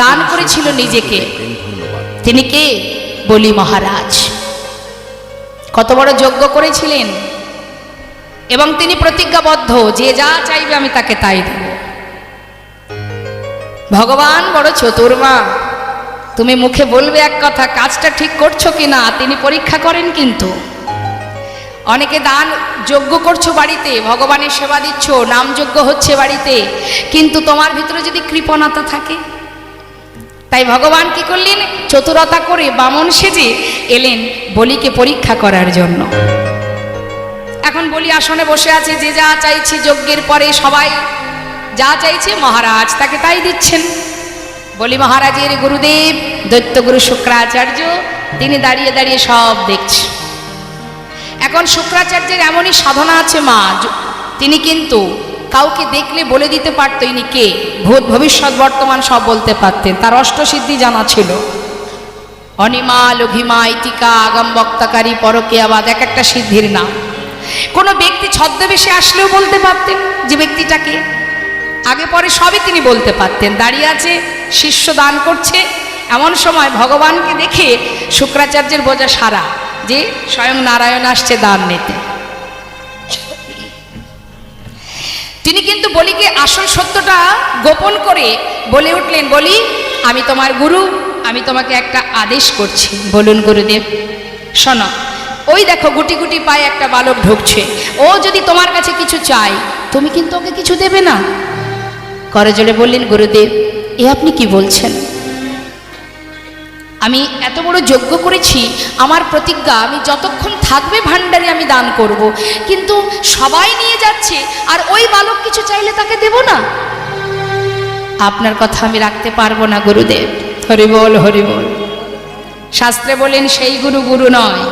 দান করেছিল নিজেকে। তিনি কে? বলি মহারাজ। কত বড় যজ্ঞ করেছিলেন এবং তিনি প্রতিজ্ঞাবদ্ধ যে যা চাইবে আমি তাকে তাই দেব। ভগবান বড় চতুর মা, তুমি মুখে বলবে এক কথা, কাজটা ঠিক করছো কিনা তিনি পরীক্ষা করেন। কিন্তু অনেকে দান যজ্ঞ করছো বাড়িতে, ভগবানের সেবা দিচ্ছ, নাম যজ্ঞ হচ্ছে বাড়িতে, কিন্তু তোমার ভিতরে যদি কৃপণতা থাকে, তাই ভগবান কি করলেন? চতুরতা করে বামন সেজে এলেন বলিকে পরীক্ষা করার জন্য। এখন বলি আসনে বসে আছে, যে যা চাইছে যজ্ঞের পরে সবাই যা চাইছে মহারাজ তাকে তাই দিচ্ছেন। বলি মহারাজের গুরুদেব দৈত্যগুরু শুক্রাচার্য তিনি দাঁড়িয়ে দাঁড়িয়ে সব দেখছে। এখন শুক্রাচার্যের এমনই সাধনা আছে মা, তিনি কিন্তু কাউকে দেখলে বলে দিতে পারতো ইনি কে, ভূত ভবিষ্যৎ বর্তমান সব বলতে পারতেন। তার অষ্টসিদ্ধি জানা ছিল, অনিমা, লঘিমা, ইতিকা, আগাম বক্তাকারী, পরকীয়াবাদ, এক একটা সিদ্ধির নাম। কোনো ব্যক্তি ছদ্মবেশে আসলেও বলতে পারতেন যে ব্যক্তিটাকে, আগে পরে সবই তিনি বলতে পারতেন। দাঁড়িয়ে আছে, শিষ্য দান করছে, এমন সময় ভগবানকে দেখে শুক্রাচার্যের বোঝা সারা যে স্বয়ং নারায়ণ আসছে দান নিতে। তিনি কিন্তু বলিকে আসল সত্যটা গোপন করে বলে উঠলেন, বলি আমি তোমার গুরু, আমি তোমাকে একটা আদেশ করছি। বলুন গুরুদেব। শোনো, ওই দেখো গুটি গুটি পায়ে একটা বালক ঢুকছে, ও যদি তোমার কাছে কিছু চাই তুমি কিন্তু ওকে কিছু দেবে না। করজোড়ে বললেন, গুরুদেব এ আপনি কি বলছেন? আমি এত বড় যজ্ঞ করেছি, আমার প্রতিজ্ঞা আমি যতক্ষণ থাকবে ভাণ্ডারে আমি দান করব, কিন্তু সবাই নিয়ে যাচ্ছে আর ওই বালক কিছু চাইলে তাকে দেব না। আপনার কথা আমি রাখতে পারবো না গুরুদেব। হরি বল, হরি বল। শাস্ত্রে বলেন সেই গুরু গুরু নয়,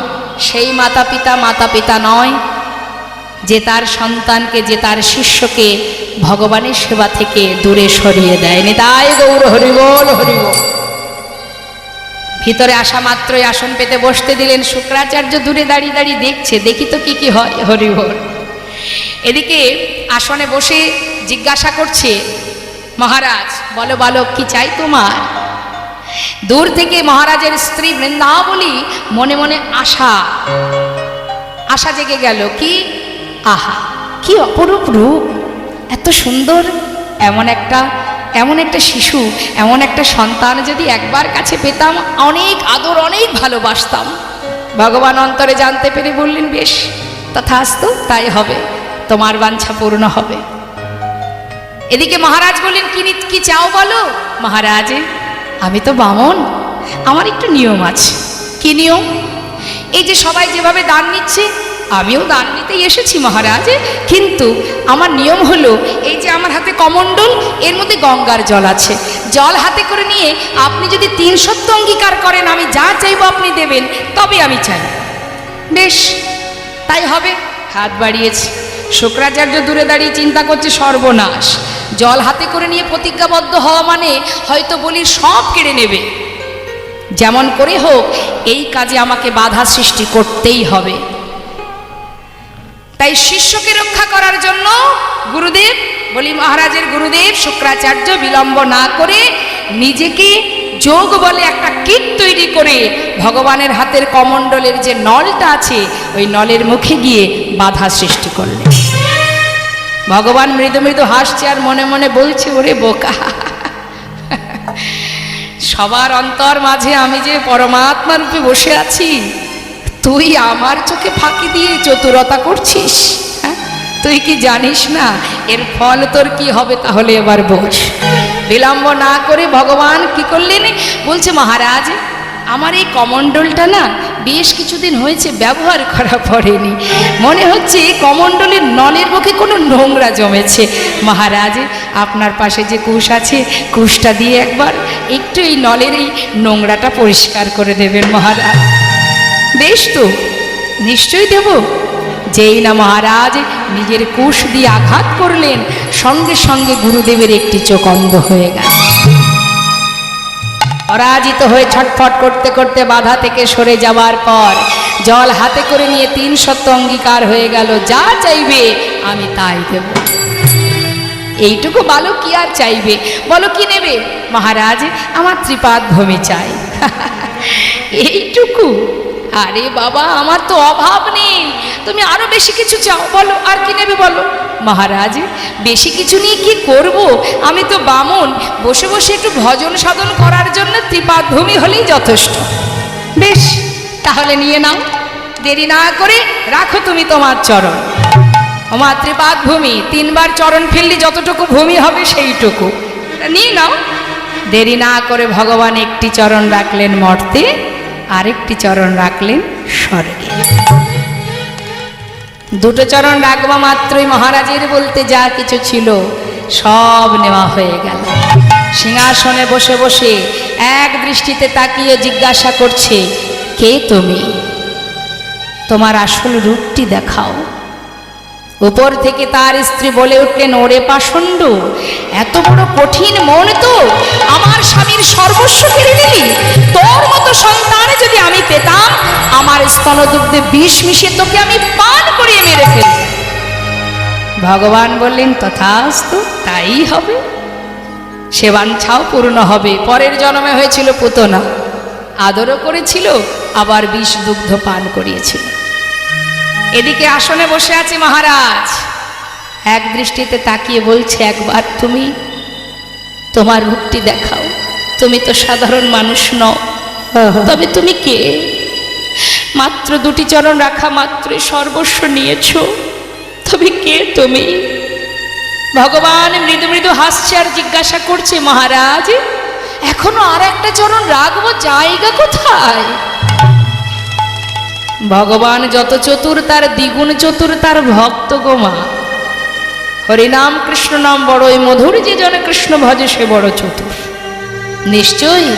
সেই মাতা পিতা মাতা পিতা নয়, যে তার সন্তানকে, যে তার শিষ্যকে ভগবানের সেবা থেকে দূরে সরিয়ে দেয়। নিতাই গৌর, হরি বল, হরি বল। ভিতরে আসা মাত্রই আসন পেতে বসতে দিলেন। শুক্রাচার্য দূরে দাঁড়িয়ে দাঁড়িয়ে দেখছে, দেখি তো কি কি হয়। হরি বল। এদিকে আসনে বসে জিজ্ঞাসা করছে, মহারাজ বলো বালক কি চাই তোমার? দূর থেকে মহারাজের স্ত্রী বৃন্দাবলী মনে মনে আশা জেগে গেল। কি আহা, কি অপরূপ রূপ, এত সুন্দর, এমন একটা শিশু, এমন একটা সন্তান যদি একবার কাছে পেতাম, অনেক আদর, অনেক ভালোবাসতাম। ভগবান অন্তরে জানতে পেরে বললেন, বেশ তথাস্তু, তাই হবে, তোমার বাঞ্ছা পূর্ণ হবে। এদিকে মহারাজ বললেন, কি চাও বলো? মহারাজ আমি তো বামন, আমার একটু নিয়ম আছে। কি নিয়ম? এই যে সবাই যেভাবে দান নিচ্ছে আমিও দান নিতেই এসেছি মহারাজ, কিন্তু আমার নিয়ম হলো এই যে আমার হাতে কমণ্ডল, এর মধ্যে গঙ্গার জল আছে, জল হাতে করে নিয়ে আপনি যদি 3 সত্য অঙ্গীকার করেন আমি যা চাইবো আপনি দেবেন, তবে আমি চাই। বেশ তাই হবে। হাত বাড়িয়েছে। শুক্রাচার্য দূরে দাঁড়িয়ে চিন্তা করছে, সর্বনাশ, জল হাতে করে নিয়ে প্রতিজ্ঞাবদ্ধ হওয়া মানে হয়তো বলি সব কেড়ে নেবে। যেমন করে হোক এই কাজে আমাকে বাধা সৃষ্টি করতেই হবে। তাই শিষ্যকে রক্ষা করার জন্য গুরুদেব, বলি মহারাজের গুরুদেব শুক্রাচার্য বিলম্ব না করে নিজেকে যোগ বলে একটা কীট তৈরি করে ভগবানের হাতের কমণ্ডলের যে নলটা আছে ওই নলের মুখে গিয়ে বাধা সৃষ্টি করলেন। ভগবান মৃদু মৃদু হাসছে আর মনে মনে বলছে, ওরে বোকা, সবার অন্তর মাঝে আমি যে পরমাত্মা রূপে বসে আছি, তুই আমার চোখে ফাঁকি দিয়ে চতুরতা করছিস? তুই কি জানিস না এর ফল তোর কি হবে? তাহলে এবার বোঝ। বিলম্ব না করে ভগবান কি করলেন? বলছে, মহারাজ আমার এই কমণ্ডলটা না বেশ কিছুদিন হয়েছে ব্যবহার করা পড়েনি, মনে হচ্ছে কমণ্ডলের নলের মুখে কোনো নোংরা জমেছে। মহারাজ আপনার পাশে যে কুশ আছে, কুশটা দিয়ে একবার একটু এই নলের এই নোংরাটা পরিষ্কার করে দেবেন মহারাজ। বেশ তো, নিশ্চয়ই দেব। যেই না মহারাজ নিজের কুশ দিয়ে আঘাত করলেন, সঙ্গে সঙ্গে গুরুদেবের একটি চোখ অন্ধ হয়ে গেল। পরাজিত হয়ে ছটফট করতে করতে বাধা থেকে সরে যাওয়ার পর জল হাতে করে নিয়ে 3 সত্য অঙ্গীকার হয়ে গেল, যা চাইবে আমি তাই দেব। এইটুকু বালক কি আর চাইবে? বলো কি নেবে? মহারাজ আমার ত্রিপাদ ভূমি চাই। এইটুকু? আরে বাবা, আমার তো অভাব নেই, তুমি আরো বেশি কিছু চাও, বলো আর কি নেবে বলো। মহারাজ বেশি কিছু নিয়ে কি করব, আমি তো বামুন, বসে বসে একটু ভজন সাধন করার জন্য ত্রিপাদ ভূমি হলেই যথেষ্ট। বেশ, তাহলে নিয়ে নাও, দেরি না করে রাখো তুমি তোমার চরণ। আমার ত্রিপাদ ভূমি, 3 বার চরণ ফেললে যতটুকু ভূমি হবে সেইটুকু নিয়ে নাও। দেরি না করে ভগবান একটি চরণ রাখলেন মর্তে, আরেকটি চরণ রাখলেন স্বর্গে। দুটো চরণ রাখবা মাত্রই মহারাজের বলতে যা কিছু ছিল সব নেওয়া হয়ে গেল। সিংহাসনে বসে বসে এক দৃষ্টিতে তাকিয়ে জিজ্ঞাসা করছে, কে তুমি? তোমার আসল রূপটি দেখাও। উপর থেকে তার স্ত্রী বলে উঠলেন, ওরে পাষণ্ড, এত বড় কঠিন মন তো, আমার স্বামীর সর্বস্ব কেড়ে নিলি। তোর মতো সন্তান যদি আমি পেতাম, আমার স্তনদুগ্ধে বিষ মিশিয়ে তোকে আমি পান করিয়ে মেরে ফেলতাম। ভগবান বললেন, তথাস্তু, তাই হবে, সে বাঞ্ছাও পূর্ণ হবে। পরের জন্মে হয়েছিল পুতনা, আদরও করেছিল, আবার বিষ দুগ্ধ পান করিয়েছিল। এদিকে আসনে বসে আছে মহারাজ, এক দৃষ্টিতে তাকিয়ে বলছে, একবার তুমি তোমার রূপটি দেখাও। তুমি তো সাধারণ মানুষ নও, তবে তুমি কে? মাত্র 2টি চরণ রাখা মাত্রই সর্বস্ব নিয়েছ, তবে কে তুমি? ভগবান মৃদু মৃদু হাসছে আর জিজ্ঞাসা করছে, মহারাজ এখনো আর একটা চরণ রাখবো, জায়গা কোথায়? ভগবান যত চতুর, তার দ্বিগুণ চতুর তার ভক্ত গোমা। হরিনাম কৃষ্ণ নাম বড়ই মধুর, যে জনে কৃষ্ণ ভজে সে বড় চতুর। নিশ্চয়ই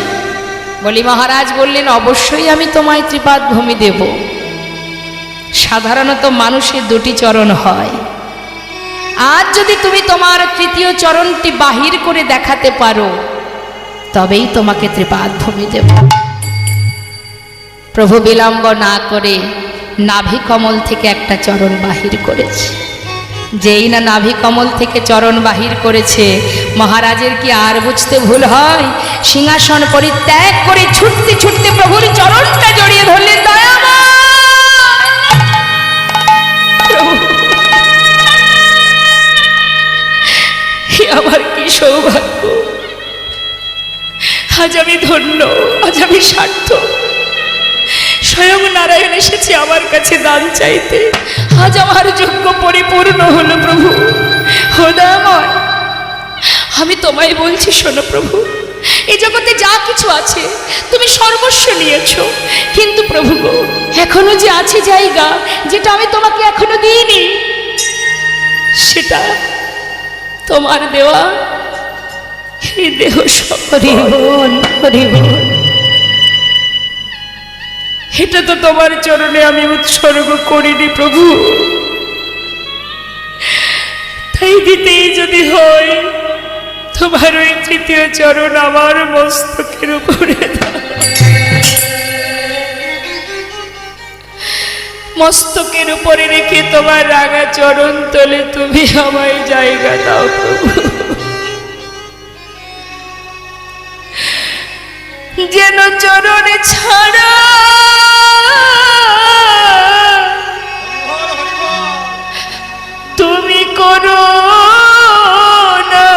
বলি। মহারাজ বললেন, অবশ্যই আমি তোমায় ত্রিপাদ ভূমি দেব। সাধারণত মানুষের 2টি চরণ হয়, আজ যদি তুমি তোমার 3য় চরণটি বাহির করে দেখাতে পারো, তবেই তোমাকে ত্রিপাদ ভূমি দেব। প্রভু বিলম্ব না করে নাভি কমল থেকে একটা চরণ বাহির করেছে। যেই না নাভি কমল থেকে চরণ বাহির করেছে, মহারাজের কি আর বুঝতে ভুল হয়? সিংহাসন পরিত্যাগ করে ছুটতে ছুটতে প্রভুর চরণটা জড়িয়ে ধরলেন, দয়াময় আমার কি সৌভাগ্য, আজ আমি ধন্য, আজ আমি সার্থক। স্বয়ং নারায়ণ এসেছে আমার কাছে দান চাইতে, আজ আমার যজ্ঞ পরিপূর্ণ হলো। প্রভু হৃদয়ময়, আমি তোমায় বলছি, শোনো প্রভু, এই জগতে যা কিছু আছে তুমি সর্বস্ব নিয়েছ, কিন্তু প্রভু গো, এখনো যে আছে জায়গা যেটা আমি তোমাকে এখনো দিইনি, সেটা তোমার দেওয়া এই দেহ হরিবল হরিবল, এটা তো তোমার চরণে আমি উৎসর্গ করিনি প্রভু। তাই দিতেই যদি হয়, তোমার ওই 3য় চরণ আমার মস্তকের উপরে দাও। মস্তকের উপরে রেখে তোমার রাঙা চরণ তলে তুমি আমায় জায়গা দাও প্রভু। যেন চরণে ছাড়া তুমি করো না,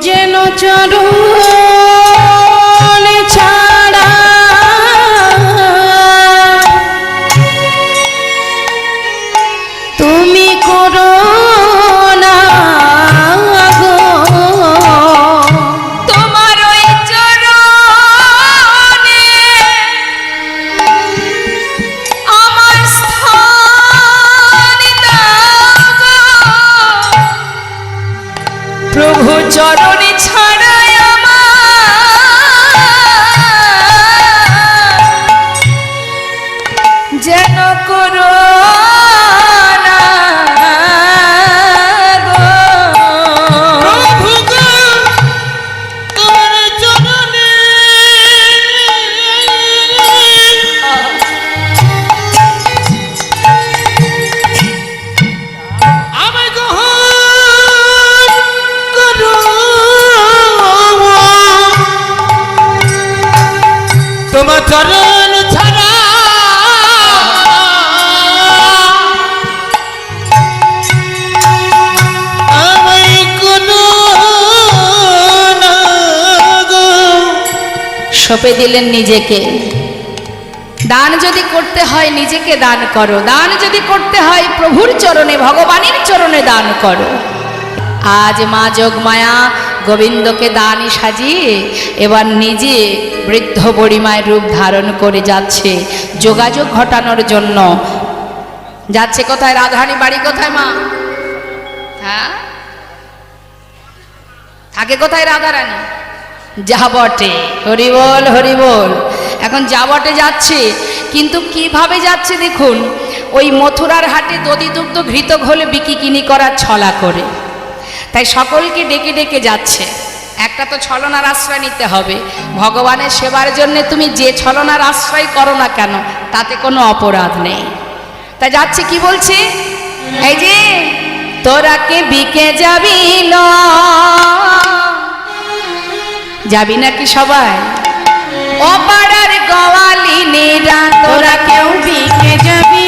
যেন চরণে ছাড়া তুমি করো না। প্রভু চরণে ছাড়াই আমার যেন করো না গো। প্রভু গো, তোমার চরণে আমার সঁপে দিলেন নিজেকে। দান যদি করতে হয় নিজেকে দান করো, দান যদি করতে হয় প্রভুর চরণে, ভগবানের চরণে দান করো। আজ মা যোগমায়া গোবিন্দকে দানই সাজিয়ে এবার নিজে বৃদ্ধ বুড়িমায়ের রূপ ধারণ করে যাচ্ছে যোগাযোগ ঘটানোর জন্য। যাচ্ছে কোথায়? রাধারানী বাড়ি কোথায় মা? হ্যাঁ, থাকে কোথায় রাধারানী? যাবটে। হরি বল, হরি বল। এখন যাবটে যাচ্ছে, কিন্তু কিভাবে যাচ্ছে দেখুন, ওই মথুরার হাটে দধি দুগ্ধ ঘৃত ঘোলে বিকিকিনি করার ছলা করে। তাই সকলকে ডেকে ডেকে যাচ্ছে। একটা তো ছলনার আশ্রয় নিতে হবে। ভগবানের সেবার জন্য তুমি যে ছলনার আশ্রয় করো না কেন, তাতে কোনো অপরাধ নেই। তাই যাচ্ছে, কি বলছে? এই যে তোরা কে বিকে যাবি, যাবি নাকি সবাই? ও পাড়ার গোয়ালিনীরা তোরা কেউ বিকে যাবি,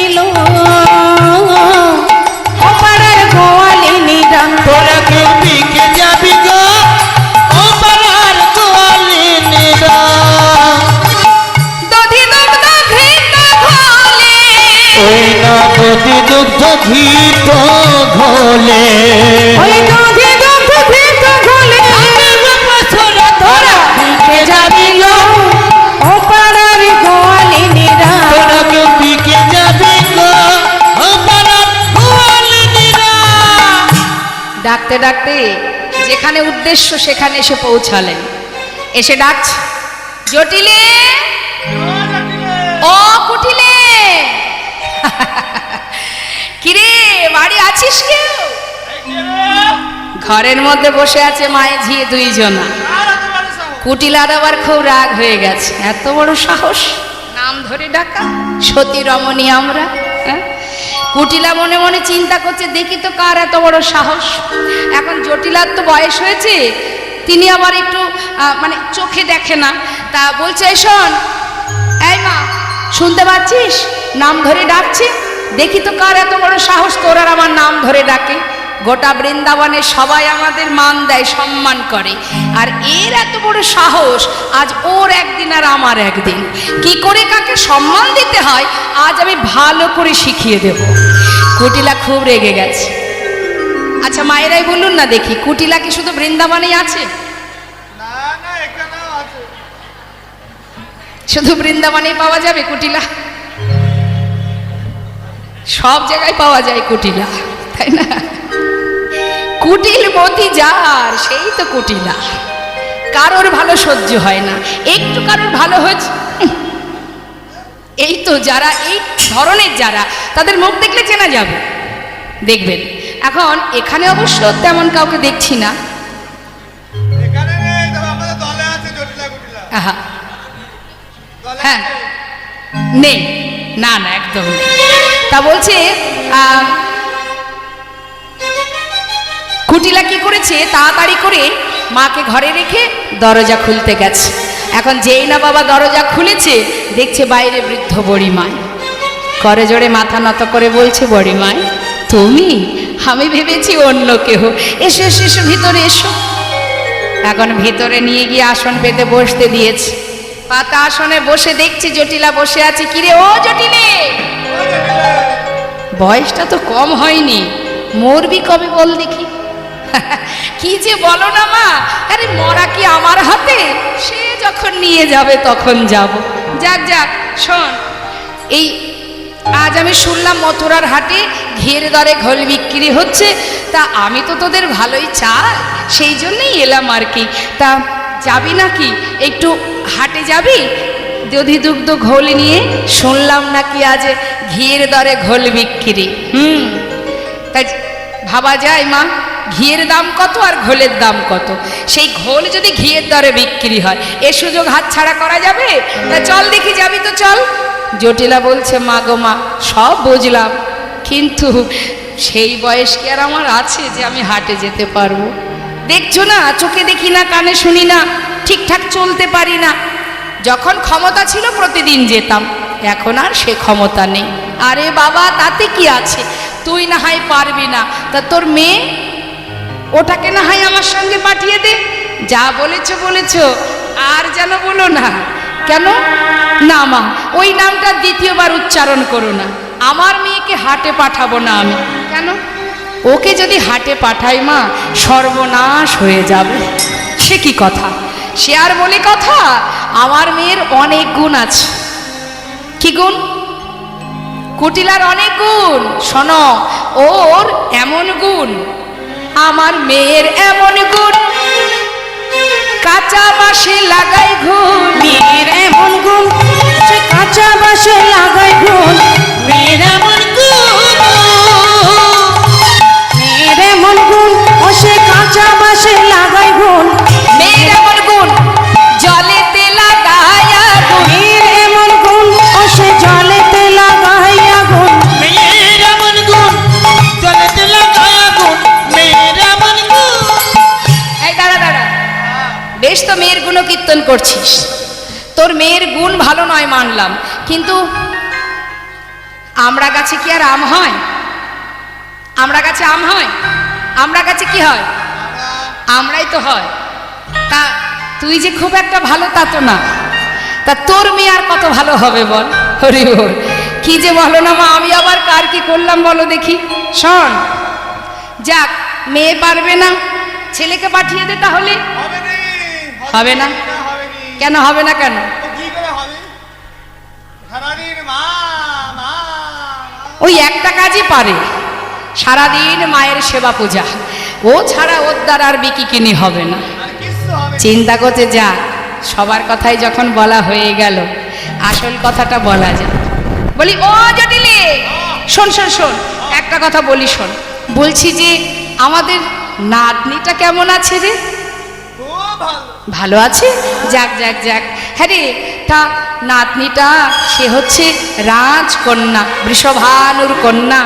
ও পাড়ার গোয়ালিনীরা তোরা কেউ বিকে যাবি গো, ও পাড়ার গোয়ালিনীরা। দধি দুগ্ধ ঘৃত ঘোলে, ওই না দধি দুগ্ধ ঘৃত ঘোলে, ওই দধি দুগ্ধ ঘৃত ঘোলে তোরা বিকে যাবি, ও পাড়ার গোয়ালিনীরা। তোরা কেউ বিকে যাবি গো, ও পাড়ার গোয়ালিনীরা। ডাকতে ডাকতে যেখানে উদ্দেশ্য সেখানে এসে পৌঁছালেন। এসে ডাকছে, জটিলে, ও কুটিলে, কিরে বাড়ি আছিস কেউ? ঘরের মধ্যে বসে আছে মায়ে ঝিয়ে দুইজনা। কুটিলার আবার খুব রাগ হয়ে গেছে, এত বড় সাহস নাম ধরে ডাকা, সতী রমণী আমরা। হ্যাঁ, কুটিলা মনে মনে চিন্তা করছে, দেখি তো কার এত বড় সাহস। এখন জটিলার তো বয়স হয়েছে, তিনি আবার একটু মানে চোখে দেখে না। তা বলছে, এই শোন, এই মা শুনতে পাচ্ছিস? নাম ধরে ডাকছে, দেখি তো কার এত বড় সাহস তোর আর আমার নাম ধরে ডাকে। গোটা বৃন্দাবনে সবাই আমাদের মান দেয়, সম্মান করে, আর এর এত বড় সাহস। আজ ওর একদিন আর আমার একদিন। কি করে কাকে সম্মান দিতে হয় আজ আমি ভালো করে শিখিয়ে দেব। কুটিলা খুব রেগে গেছে। আচ্ছা মায়েরাই বলুন না দেখি, কুটিলা কি শুধু বৃন্দাবনেই আছে? শুধু বৃন্দাবনেই পাওয়া যাবে কুটিলা? সব জায়গায় পাওয়া যায় কুটিলা, তাই না? কুটিল মতি যার, সেই তো কুটিলা। কারোর ভালো সহ্য হয় না, একটু কারোর ভালো হয়েছে, এই তো যারা এই ধরনের, যারা তাদের মুখ দেখলে চেনা যাবে, দেখবেন। এখন এখানে অবশ্য তেমন কাউকে দেখছি না। আহা, হ্যাঁ, নেই, না না একদম নেই। তা বলছে কুটিলা কি করেছে, তাড়াতাড়ি করে মাকে ঘরে রেখে দরজা খুলতে গেছে। এখন যেই না বাবা দরজা খুলেছে, দেখছে বাইরে বৃদ্ধ বুড়িমায়। করে জোরে মাথা নত করে বলছে, বুড়িমায় তুমি? আমি ভেবেছি অন্য কেউ। এসো এসো এসো, ভিতরে এসো। এখন ভিতরে নিয়ে গিয়ে আসন পেতে বসতে দিয়েছে। পাতা আসনে বসে দেখছে জটিলা বসে আছে। কিরে ও জটিলে, বয়সটা তো কম হয়নি, মরবি কবে বল দেখি? কি যে বলো না মা, আরে মরা কি আমার হাতে? সে যখন নিয়ে যাবে তখন যাব। যাক যাক, শোন, এই আজ আমি শুনলাম মথুরার হাটে ঘিয়ের দরে ঘোল বিক্রি হচ্ছে, তা আমি তো তোদের ভালোই চাই, সেই জন্যই এলাম আর কি। তা যাবি নাকি, একটু হাটে যাবি? দধি দুগ্ধ ঘোল নিয়ে শুনলাম নাকি আজ ঘিয়ের দরে ঘোল বিক্রি। তাই ভাবা যায় মা, ঘিয়ের দাম কত আর ঘোলের দাম কত? সেই ঘোল যদি ঘিয়ের দরে বিক্রি হয়, এ সুযোগ হাতছাড়া করা যাবে? তা চল দেখি, যাবি তো চল। জটিলা বলছে, মা গো মা, সব বুঝলাম, কিন্তু সেই বয়স কি আর আমার আছে যে আমি হাটে যেতে পারবো? দেখছো না, চোখে দেখি না, কানে শুনি না, ঠিকঠাক চলতে পারি না। যখন ক্ষমতা ছিল প্রতিদিন যেতাম, এখন আর সে ক্ষমতা নেই। আরে বাবা, তাতে কি আছে, তুই না হয় পারবি না, তা তোর মেয়ে, ওটাকে না হয় আমার সঙ্গে পাঠিয়ে দে। যা বলেছো বলেছো, আর যেন বলো না। কেন না মা, ওই নামটা দ্বিতীয়বার উচ্চারণ করো না। আমার মেয়েকে হাটে পাঠাবো না আমি। কেন? ওকে যদি হাটে পাঠাই মা, সর্বনাশ হয়ে যাবে। সে কি কথা? সে আর বলে কথা? আমার মেয়ের অনেক গুণ আছে। কি গুণ? কুটিলার অনেক গুণ। শোনো, ওর এমন গুণ, আমার মেয়ের এমন গুণ, কাঁচা বাঁশে লাগাই ঘুণ। মেয়ের এমন গুণ, সে কাঁচা বাঁশে লাগায় ঘুণ। মেয়ের এমন গুণ, মেয়ের এমন গুণ, ও সে কাঁচা বাঁশে লাগায় ঘুণ। মেয়ের এমন গুণ, জলেতে লাগায়া গুণ। মেয়ের এমন গুণ, ও সে জলেতে লাগায় আগুন। মেয়ের এমন গুণ, জলেতে লাগায়া গুণ। মেয়ের এমন গুণ। এই দাঁড়া দাঁড়া, বেশ তো মেয়ের গুণকীর্তন করছিস, তোর মেয়ের গুণ ভালো নয় মানলাম, কিন্তু আমরা গাছে কি আর আম হয়? আমরা গাছে আম হয়? আমরা গাছে কি হয়? আমরাই তো হয়। তা তুই যে খুব একটা ভালো তা তো না। তা তোর মেয়ে আর কত ভালো হবে বল? হরি বল। কি যে বলো না মা, আমি আবার কার কি করলাম বলো দেখি। শোন, যাক, মেয়ে পারবে না, ছেলেকে পাঠিয়ে দে তাহলে। হবে না? কেন হবে না? কেন? ওই একটা কাজই পারে, সারাদিন মায়ের সেবা পূজা। ও ছাড়া ওর দ্বারা আর বিকিকিনি হবে না। চিন্তা করতে যা, সবার কথাই যখন বলা হয়ে গেল, আসল কথাটা বলা যায়। বলি ও জটিলে, শোন শোন শোন, একটা কথা বলি শোন। বলছি যে আমাদের নাতনিটা কেমন আছে রে? ভালো আছে? যাক যাক যাক। হ্যাঁ রে, তা নাতনিটা সে হচ্ছে রাজকন্যা, বৃষভানুর কন্যা।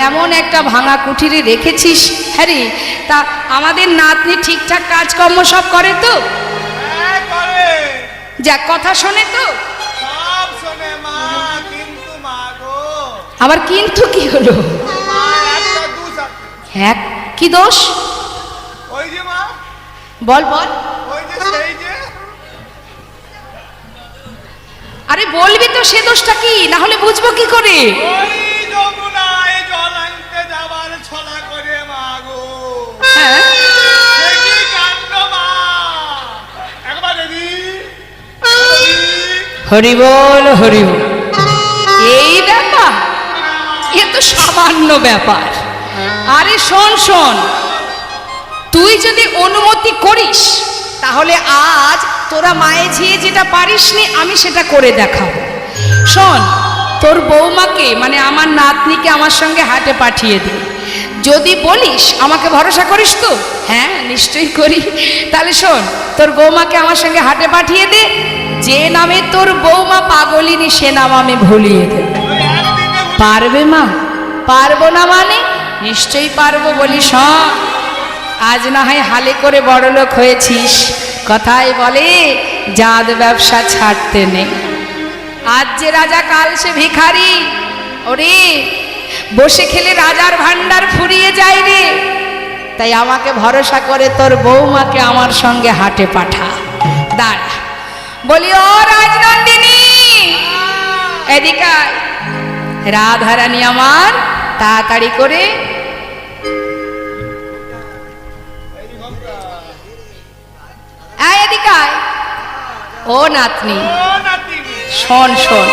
এমন একটা ভাঙা কুঠিরে রেখেছিস। হ্যাঁ রে, তা আমাদের নাতনি ঠিকঠাক কাজকর্ম সব করে তো? যাক, কথা শোনে তো? আবার কিন্তু কি হলো? হ্যাঁ, কি দোষ? বল বল। আরে বলবি তো, সে দোষটা কি? না হলে বুঝবো কি করে? হ্যাঁ, হরি বল হরি বল। এই ব্যাপার, এ তো সামান্য ব্যাপার। আরে শোন শোন, তুই যদি অনুমতি করিস তাহলে আজ তোরা মায়ে ঝিয়ে যেটা পারিসনি আমি সেটা করে দেখাবো। শোন, তোর বৌমাকে মানে আমার নাতনিকে আমার সঙ্গে হাটে পাঠিয়ে দে। যদি বলিস, আমাকে ভরসা করিস তো? হ্যাঁ নিশ্চয়ই করি। তাহলে শোন, তোর বৌমাকে আমার সঙ্গে হাটে পাঠিয়ে দে। যে নামে তোর বৌমা পাগলিনী সে নাম আমি ভুলিয়ে দেব। পারবে মা? পারবো না মানে? নিশ্চয়ই পারবো। বলি শোন, আজ না হয় হালে করে বড়লোক হয়েছিস, কথায় বলে জাত ব্যবসা ছাড়তে নেই। আজ যে রাজা কাল সে ভিখারি। ওরে, বসে খেলে রাজার ভান্ডার ফুরিয়ে যায় রে। তাই আমাকে ভরসা করে তোর বৌমাকে আমার সঙ্গে হাটে পাঠা। দাঁড়া, বলি ও রাজনন্দিনী, এদিকে আয়। রাধারানী আমার, তাড়াতাড়ি করে আয়, এদিকে আয়। ও নাতনি, শোন শোন,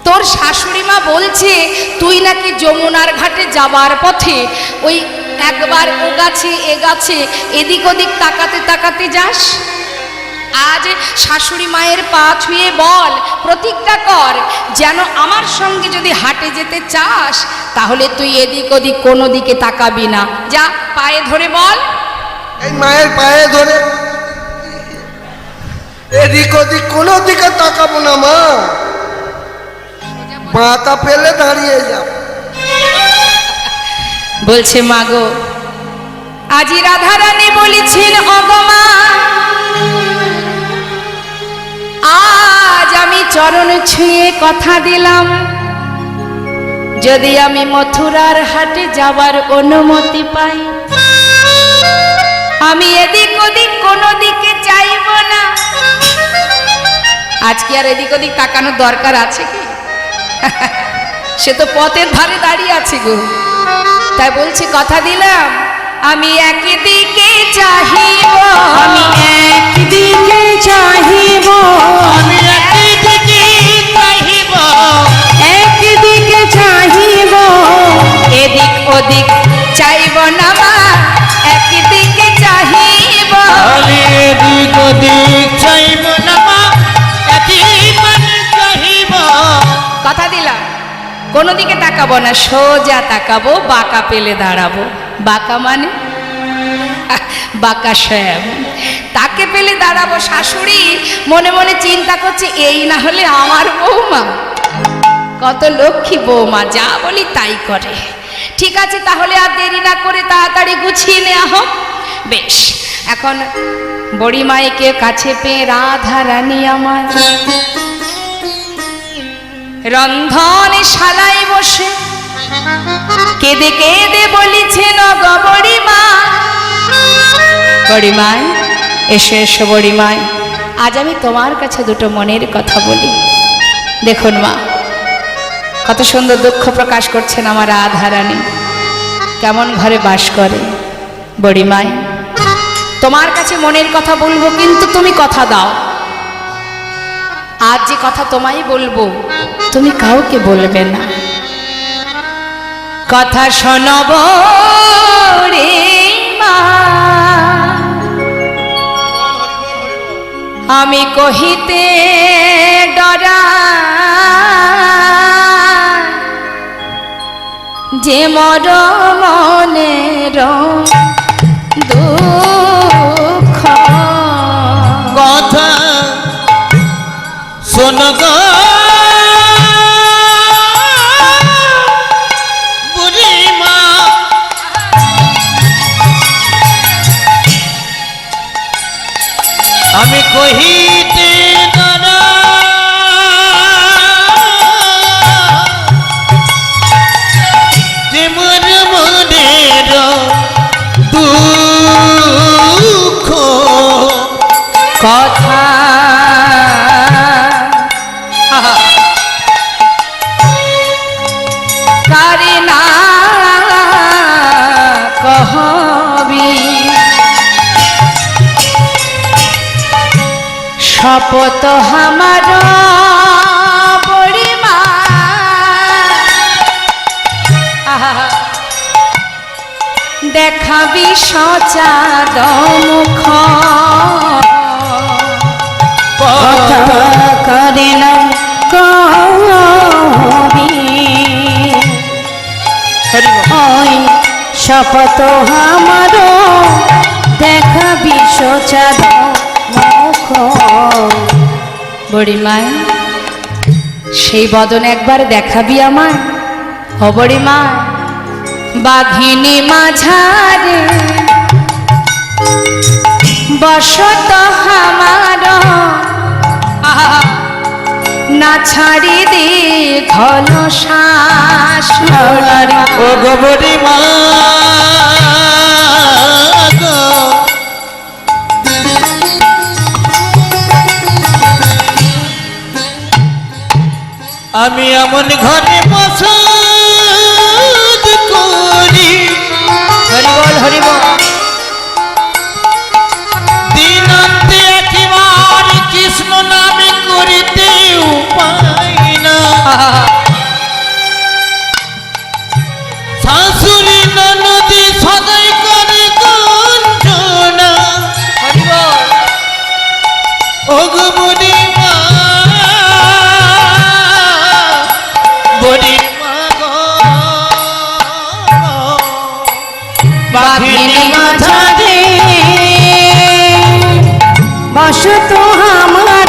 তোর শাশুড়ি মা বলছে তুই নাকি যমুনার ঘাটে যাবার পথে ওই একবার ও গাছে এ গাছে এদিক ওদিক তাকাতে তাকাতে যাস। আজ শাশুড়ি মায়ের পা ছুঁয়ে বল, প্রতিজ্ঞা কর, যেন আমার সঙ্গে যদি হাটে যেতে চাস তাহলে তুই এদিক ওদিক কোনো দিকে তাকাবি না। যা, পায়ে ধরে বল। এই মায়ের পায়ে ধরে এদিক ওদিক কোনো দিকে তাকাবো না মা, বাঁকা পেলে দাঁড়িয়ে যাব। বলছে মাগো, আজি রাধারানী বলেছেন অগমা, আজ আমি চরণ ছুঁয়ে কথা দিলাম, যদি আমি মথুরার হাটে যাবার অনুমতি পাই আমি এদিক ওদিক কোনো দিকে চাইব না। আজকে আর এদিক ওদিক তাকানোর দরকার আছে কি? সে তো পথের ধারে দাঁড়িয়ে আছে গো। তাই বলছি, কথা দিলাম আমি একদিকে চাহিব, আমি একদিকে চাহিব, আমি একদিকে চাহিব, একদিকে চাহিব, এদিক ওদিক চাইব না মা, একদিকে চাহিব। আমি এদিক ওদিক চাইব না মা, একই মানে চাহিব। কথা দিলাম কোনো দিকে তাকাবো না, সোজা তাকাবো, বাঁকা পেলে দাঁড়াবো। বাঁকা মানে বাঁকা শ্যাম, তাকে পেলে দাঁড়াবো। শাশুড়ি মনে মনে চিন্তা করছে, এই না হলে আমার বৌমা, কত লক্ষ্মী বৌমা, যা বলি তাই করে। ঠিক আছে, তাহলে আর দেরি না করে তাড়াতাড়ি গুছিয়ে নেওয়া হোক। বেশ, এখন বড়িমাইকে কাছে পেয়ে রাধা রানী আমার রন্ধনে শালায় বসে কেঁদে কেঁদে বলিছেন, গো বড়িমা, বড়িমাই এসো এসো বড়িমাই, আজ আমি তোমার কাছে দুটো মনের কথা বলি। দেখুন মা, কত সুন্দর দুঃখ প্রকাশ করছেন আমার রাধা রানী, কেমন ঘরে বাস করে। বড়িমাই, তোমার কাছে মনের কথা বলবো, কিন্তু তুমি কথা দাও, আজ যে কথা তোমায় বলবো তুমি কাউকে বলবে না। কথা শোনব রে মা, আমি কহিতে ডরা, যে মর মনের দুঃখ। কথা শোন গো বুড়িমা, আমি কহিতে ডরা, যে মোর মনের দুঃখ। কথা কারে না কহবি, শপথ আমার বড়িমা, দেখাবি সচাদ মুখ, কথা করে না কবি, ওই শপথ আমার দেখাবি সোচাদ মুখ। বড়িমাই, সেই বদন একবার দেখাবি আমায়। ও বড়িমা, বাঘিনী মাঝারে বসত আমার, না ছাড়ি দি ঘন শ্বাস। ও গো বুড়িমা গো, আমি এমন ঘরে বসত করি, হরিবল হরিবল, দিনান্তে একবার কৃষ্ণ নামে করিতে উপায় না। শাশুড়ি ননদি সদাই করে গঞ্জনা, হরিবল। ও গো বুড়িমা, বুড়িমা গো, বাঘিনী মাঝারে বসত আমার,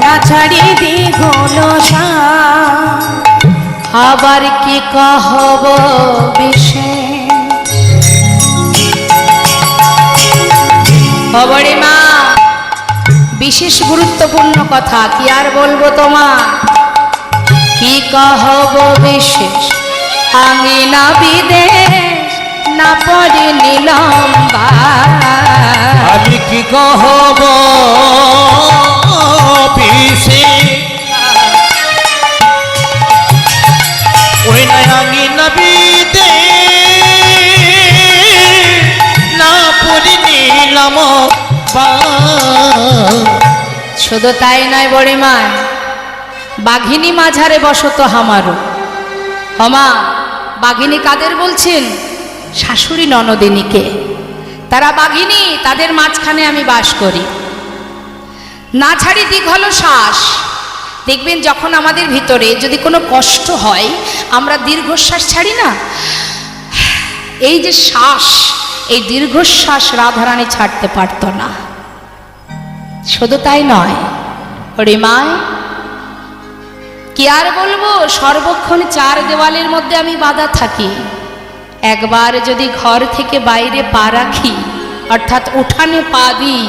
না ছাড়ি দি ঘন আবার কি কহব বিষে। খবরে মা, বিশেষ গুরুত্বপূর্ণ কথা, কি আর বলবো তোমা, কি কহব বিশেষ। আমি না বিদেশ না পড়ি নিলম্বা, কি কহব পিসে ওই নায়াঙ্গি নবীতে না পড়ি নিলাম শুধু তাই নয় বড়িমা, বাঘিনী মাঝারে বসত হামারো। হমা বাঘিনী কাদের বলছেন? শাশুড়ি ননদিনীকে। তারা বাঘিনী, তাদের মাঝখানে আমি বাস করি। না ছাড়ি দিক হলো শ্বাস। দেখবেন যখন আমাদের ভিতরে যদি কোনো কষ্ট হয় আমরা দীর্ঘশ্বাস ছাড়ি না, এই যে শ্বাস, এই দীর্ঘশ্বাস রাধারানী ছাড়তে পারত না। শুধু তাই নয় হরিমায়, কি আর বলবো, সর্বক্ষণ চার দেওয়ালের মধ্যে আমি বাঁধা থাকি। একবার যদি ঘর থেকে বাইরে পা রাখি, অর্থাৎ উঠানে পা দিই,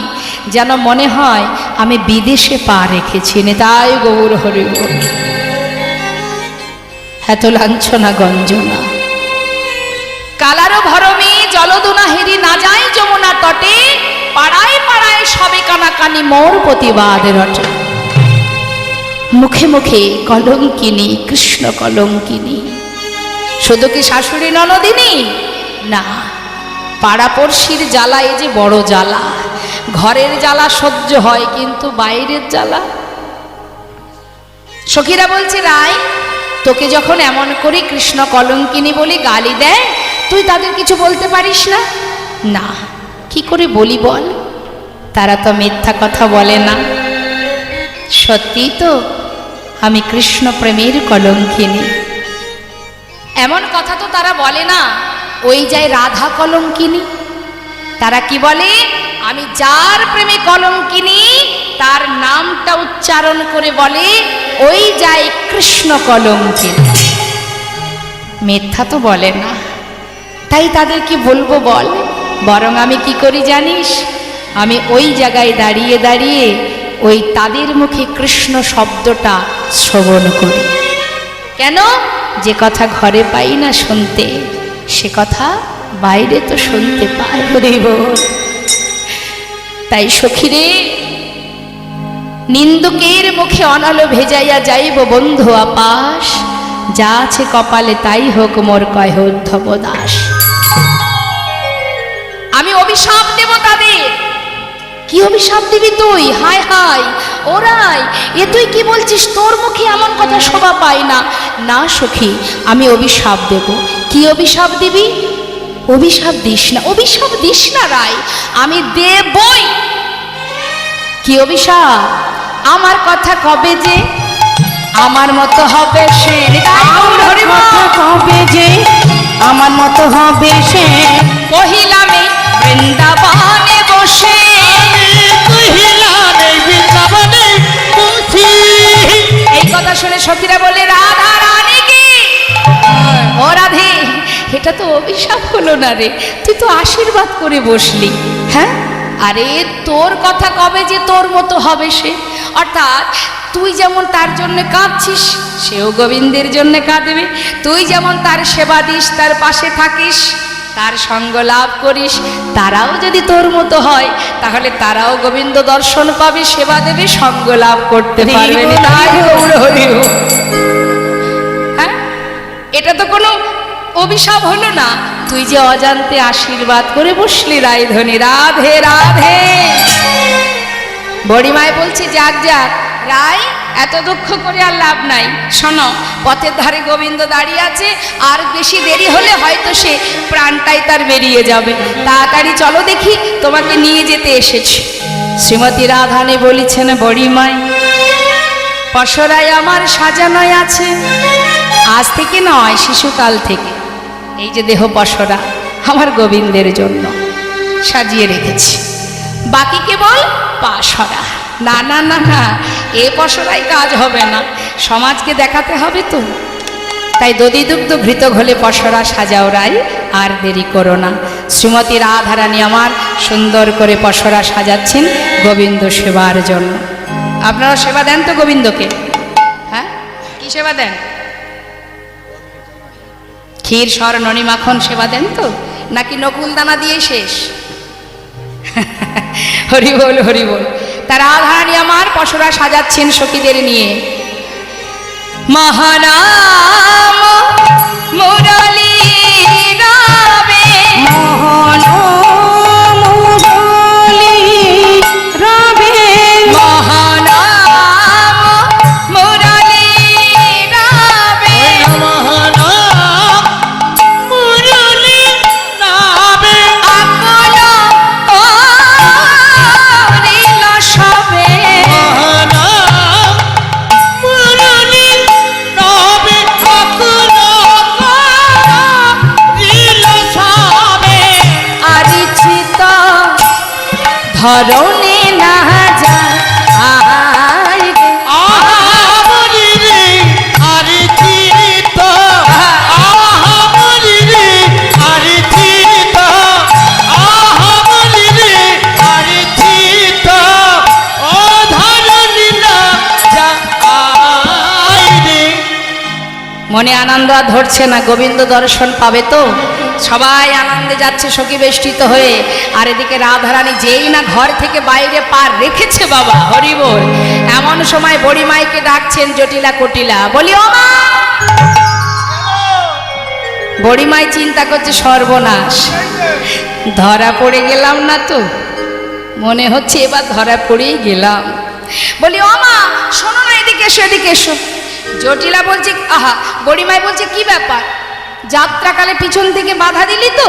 যেন মনে হয় আমি বিদেশে পা রেখেছি। নেতাই গৌর হরি বল। এত লাঞ্ছনা গঞ্জনা, কালারও ভরমে জলদুনা হেরি না যায় যমুনা তটে, পাড়ায় পাড়ায় সবে কানাকানি মোর প্রতিবাদ রটে। মুখে মুখে কলঙ্কিনী, কৃষ্ণ কলঙ্কিনী। শুধু কি শাশুড়ি ননদিনী না, পাড়াপড়শির জ্বালা এই যে বড় জ্বালা। ঘরের জ্বালা সহ্য হয়, কিন্তু বাইরের জ্বালা। সখীরা বলছে, রায় তোকে যখন এমন করে কৃষ্ণ কলঙ্কিনী বলে গালি দেয়, তুই তাদের কিছু বলতে পারিস না? না, কি করে বলি বল? তারা তো মিথ্যা কথা বলে না। সত্যি তো, আমি কৃষ্ণ প্রেমের কলঙ্কিনী। এমন কথা তো তারা বলে না, ওই যায় রাধা কলঙ্কিনী। তারা কি বলে? আমি যার প্রেমে কলঙ্কিনী তার নামটা উচ্চারণ করে বলে ওই যায় কৃষ্ণ কলঙ্কিনী। মিথ্যা তো বলে না, তাই তাদের কি বলবো বল? বরং আমি কি করি জানিস? আমি ওই জায়গায় দাঁড়িয়ে দাঁড়িয়ে ওই তাদের মুখে কৃষ্ণ শব্দটা শ্রবণ করি। কেন? যে কথা ঘরে পাই না শুনতে, সে কথা বাইরে তো শুনতে পাই। তাই সখীরে, নিন্দুকের মুখে অনল ভেজাইয়া যাইব বন্ধু আপাস, যা আছে কপালে তাই হোক মোর কয় উদ্ধব দাস। আমি অভিশাপ দেব তাদের। কি অভিশাপ দিবি তুই? হায় হায় ওরাই, এ তুই কি বলছিস? তোর মুখে এমন কথা শোভা পায় না। না সখী, আমি অভিশাপ দেব। কি অভিশাপ দিবি? অভিশাপ দিস না, অভিশাপ দিস না রায়, আমি দেবই। কি অভিশাপ? আমার কথা কবে যে আমার মতো হবে সে, আমার কথা কবে যে আমার মতো হবে সে, কহিলামে বৃন্দাবনে বসে। এই কথা শুনে সখীরা বলে, রাধা রানী কি? ও রাধে, এটা তো অভিশাপ হলো না রে, তুই তো আশীর্বাদ করে বসলি। হ্যাঁ, আরে তোর কথা কবে যে তোর মতো হবে সে? অর্থাৎ তুই যেমন তার জন্য কাঁদছিস, সেও গোবিন্দের জন্য কাঁদবে। তুই যেমন তার সেবা দিস, তার পাশে থাকিস, তার সঙ্গ লাভ করিস, তারাও যদি তোর মতো হয় তাহলে তারাও গোবিন্দ দর্শন পাবে, সেবা দেবে, সঙ্গ লাভ করতে পারবে। হ্যাঁ, এটা তো কোনো অভিশাপ হলো না, তুই যে অজান্তে আশীর্বাদ করে বসলি রায়ধনী। রাধে রাধে। বড়িমায় বলছি, যাক যাক রায়, এত দুঃখ করে আর লাভ নাই। শোনো, পথের ধারে গোবিন্দ দাঁড়িয়ে আছে, আর বেশি দেরি হলে হয়তো সে প্রাণটাই তার বেরিয়ে যাবে। তাড়াতাড়ি চলো দেখি, তোমাকে নিয়ে যেতে এসেছি। শ্রীমতী রাধানী বলেছেন, বড়িমায় পশরায় আমার সাজানোই আছে। আজ থেকে নয়, শিশুকাল থেকে এই যে দেহ পশরা আমার গোবিন্দের জন্য সাজিয়ে রেখেছি। বাকি কেবল পাশরা। না না না না, এ পশরাই কাজ হবে না, সমাজকে দেখাতে হবে তো। তাই দধি দুগ্ধ ঘৃত ঘোলে পশরা সাজাও রাই, আর দেরি করো না। শ্রীমতী রাধারানী আমার সুন্দর করে পশরা সাজাচ্ছেন গোবিন্দ সেবার জন্য। আপনারা সেবা দেন তো গোবিন্দকে? হ্যাঁ, কি সেবা দেন? ক্ষীর সর ননি মাখন সেবা দেন তো, নাকি নকুল দানা দিয়ে শেষ? হরি বল হরি বল। তার রাধারানী আমার পসরা সাজাচ্ছেন সখীদের নিয়ে। মহানাম মুরলী গাবে, মোহন মুরলী রবে, মহানাম মুরলী গাবে, মহানাম মুরলী নাবে, আকল করিল সবে, মহানাম মুরলী নাবে, আকুল করিল সবে। আরিচিত ধরণে না যায় রে। আহামরি রে আরে চিত, আহামরি রে আরে চিত, আহামরি রে আরে চিত, ও ধরণী না যায় রে। মনে আনন্দ আর ধরছে না, গোবিন্দ দর্শন পাবে তো। সবাই আনন্দে যাচ্ছে সখী বেষ্টিত হয়ে, আর এদিকে রাধারানী যেই না ঘর থেকে বাইরে পার রেখেছে বাবা হরি বল, এমন সময় বড়িমাইকে ডাকছেন জটিলা কুটিলা, বলি ও মা। বড়িমাই চিন্তা করছে সর্বনাশ, ধরা পড়ে গেলাম না তো, মনে হচ্ছে এবার ধরা পড়েই গেলাম। বলি ও মা শোনো না, এদিকে এসো এদিকে এসো। জটিলা বলছে আহা, বড়িমাই বলছে কি ব্যাপার, যাত্রাকালে পিছন থেকে বাধা দিলি তো,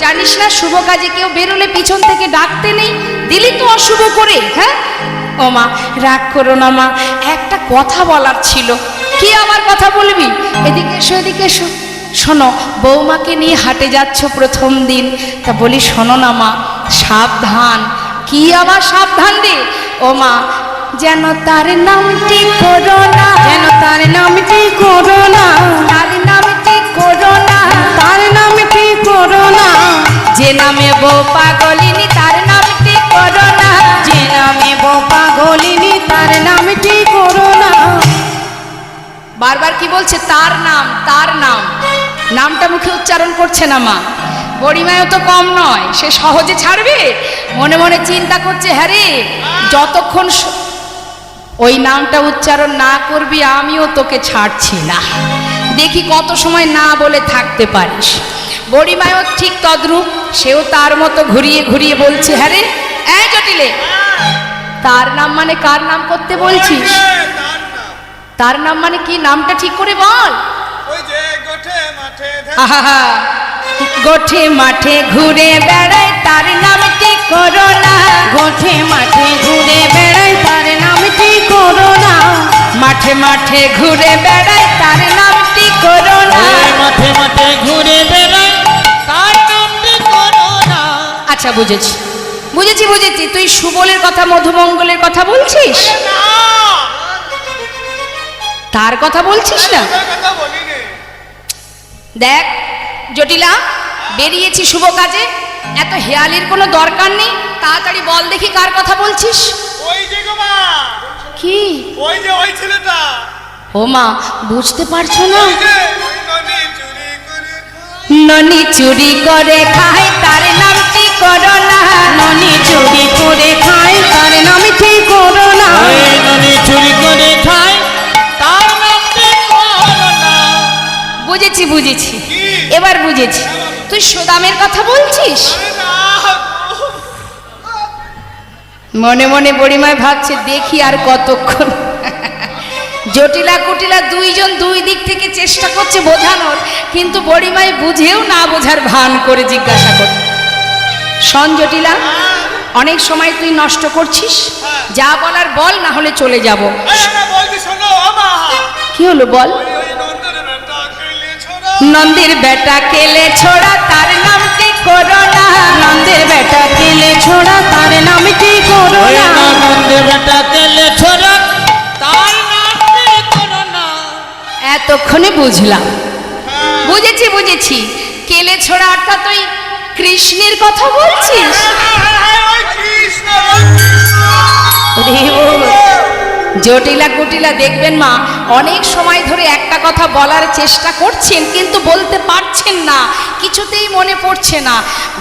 জানিস না শুভ কাজে কেউ বেরোলে পিছন থেকে ডাকতে নেই, দিলি তো অশুভ করে। হ্যাঁ ও মা রাগ করো না মা, একটা কথা বলার ছিল। কি আবার কথা বলবি, এদিকে এসো এদিকে এসো। শোনো বৌমাকে নিয়ে হাটে যাচ্ছ প্রথম দিন, তা বলি শোনো না মা, সাবধান। কি আবার সাবধান রে ও মা, যেন তার নামটি করো না, যেন তার নামটি করো না, তার নামটি করো না, তার নামটি করো না, যে নামে বউ পাগলিনী তার নামটি করো না, যে নামে বোপা গলিনি তার নামটি করো না। বারবার কি বলছে, তার নাম তার নাম, নামটা মুখে উচ্চারণ করছে না মা। বড়িমায়ও তো কম নয়, সে সহজে ছাড়বে, মনে মনে চিন্তা করছে হ্যাঁ রে, যতক্ষণ ওই নামটা উচ্চারণ না করবি আমিও তোকে ছাড়ছি না, দেখি কত সময় না বলে থাকতে পারিস। বড়িমায়ও ঠিক তদ্রূপ, সেও তার মতো ঘুরিয়ে ঘুরিয়ে বলছে হ্যাঁ রে, এই জটিলে তার নাম মানে কার নাম করতে বলছিস, তার নাম মানে কি, নামটা ঠিক করে বল। আহা, গোঠে মাঠে ঘুরে বেড়ায় তার নামটি করো না, গোঠে মাঠে ঘুরে বেড়ায় তার নামটি করো না, মাঠে মাঠে ঘুরে বেড়ায় তার নামটি করো না। ওই মাঠে মাঠে ঘুরে বেড়ায় তার নামটি করো না। আচ্ছা বুঝেছি বুঝেছি বুঝেছি, তুই সুবলের কথা মধুমঙ্গলের কথা বলছিস, না, তার কথা বলছিস না। কথা বলি রে। দেখ জটিলা, বেরিয়েছি শুভ কাজে, এত হেয়ালির কোনো দরকার নেই, তাড়াতাড়ি বল দেখি কার কথা বলছিস। ওই যে গো মা, কি ওই যে ওই ছেলেটা, ও মা বুঝতে পারছো না, ওই যে ওই ননি চুরি করে খায়। ননি চুরি করে খায় তার নামটি করো না, ননি চুরি করে খায় তার নামটি করো না, ওই ননি চুরি করে খায় তার নামটি করো না। বুঝেছি বুঝেছি, কি? এবার বুঝেছি, তুই সুদামের কথা বলছিস। আরে না গো। মনে মনে বড়িমায় ভাবছে দেখি আর কতক্ষণ। জটিলা কুটিলা দুইজন দুই দিক থেকে চেষ্টা করছে বোঝানোর, কিন্তু বড়িমাই বুঝেও না বোঝার ভান করে জিজ্ঞাসা কর, শোন জটিলা, অনেক সময় তুই নষ্ট করছিস, যা বলার বল, না হলে চলে যাব। আরে না বলছি শোনো ও মা, কি হলো বল। ওই নন্দনের বেটা কইলে ছোড়া। নন্দির বেটা কেলে ছোড়া তার নামটি করো না, নন্দের বেটা কেলে ছোড়া তার নামটি করো ওই না, নন্দনের বেটা কইলে ছোড়া তার নামটি করো না। এতক্ষণে বুঝলাম, বুঝেছি বুঝেছি, কেলে ছোড়া অর্থাৎ তুই কৃষ্ণের কথা বলছিস। ওই কৃষ্ণ, ওরে ও, জটিলা কুটিলা দেখবেন মা অনেক সময় ধরে একটা কথা বলার চেষ্টা করছেন কিন্তু বলতে পারছেন না, কিছুতেই মনে পড়ছে না।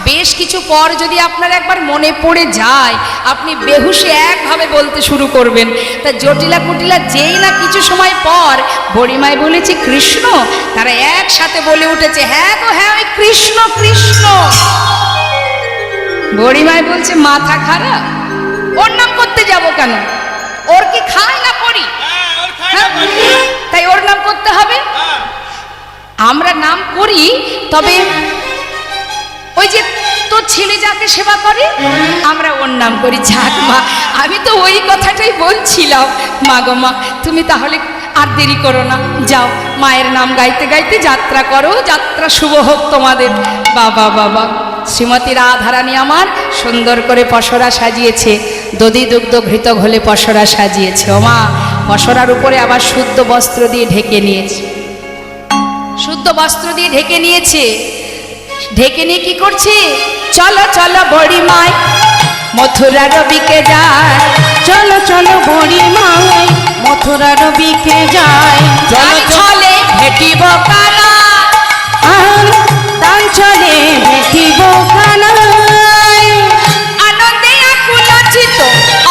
বেশ কিছু পর যদি আপনার একবার মনে পড়ে যায় আপনি বেহুশে একভাবে বলতে শুরু করবেন। তা জটিলা কুটিলা যেই না কিছু সময় পর বড়িমায় বলেছে কৃষ্ণ, তারা একসাথে বলে উঠেছে হ্যাঁ গো হ্যাঁ ওই কৃষ্ণ কৃষ্ণ। বড়িমায় বলছে মাথা খারাপ, ওর নাম করতে যাব কেন? ওর কি খায় না পড়ি? হ্যাঁ? তাই ওর নাম করতে হবে? আমরা নাম করি, তবে ওই যে তোর ছেলে যাকে সেবা করে আমরা ওর নাম করি। যাক মা, আমি তো ওই কথাটাই বলছিলাম। মা গো মা, তুমি তাহলে আর দেরি করো না, যাও মায়ের নাম গাইতে গাইতে যাত্রা করো, যাত্রা শুভ হোক তোমাদের। বাবা বাবা, শ্রীমতী রাধারানী আমার সুন্দর করে পসরা সাজিয়েছে, দধি দুগ্ধ ঘৃত ঘোলে পসরা সাজিয়েছে। ও মা, পসরার উপরে আবার শুদ্ধ বস্ত্র দিয়ে ঢেকে নিয়েছে, শুদ্ধ বস্ত্র দিয়ে ঢেকে নিয়েছে। ঢেকে নিয়ে কি করছে? চলো চলো বড়ি মাই মথুরা রবিকে যায়, চলো চলো বড়ি মাই মথুরা রবিকে যায়। চলো চলে ভেটিব কালা, আর তার চলে ভেটিব কানাই। আনন্দে আকুলচিত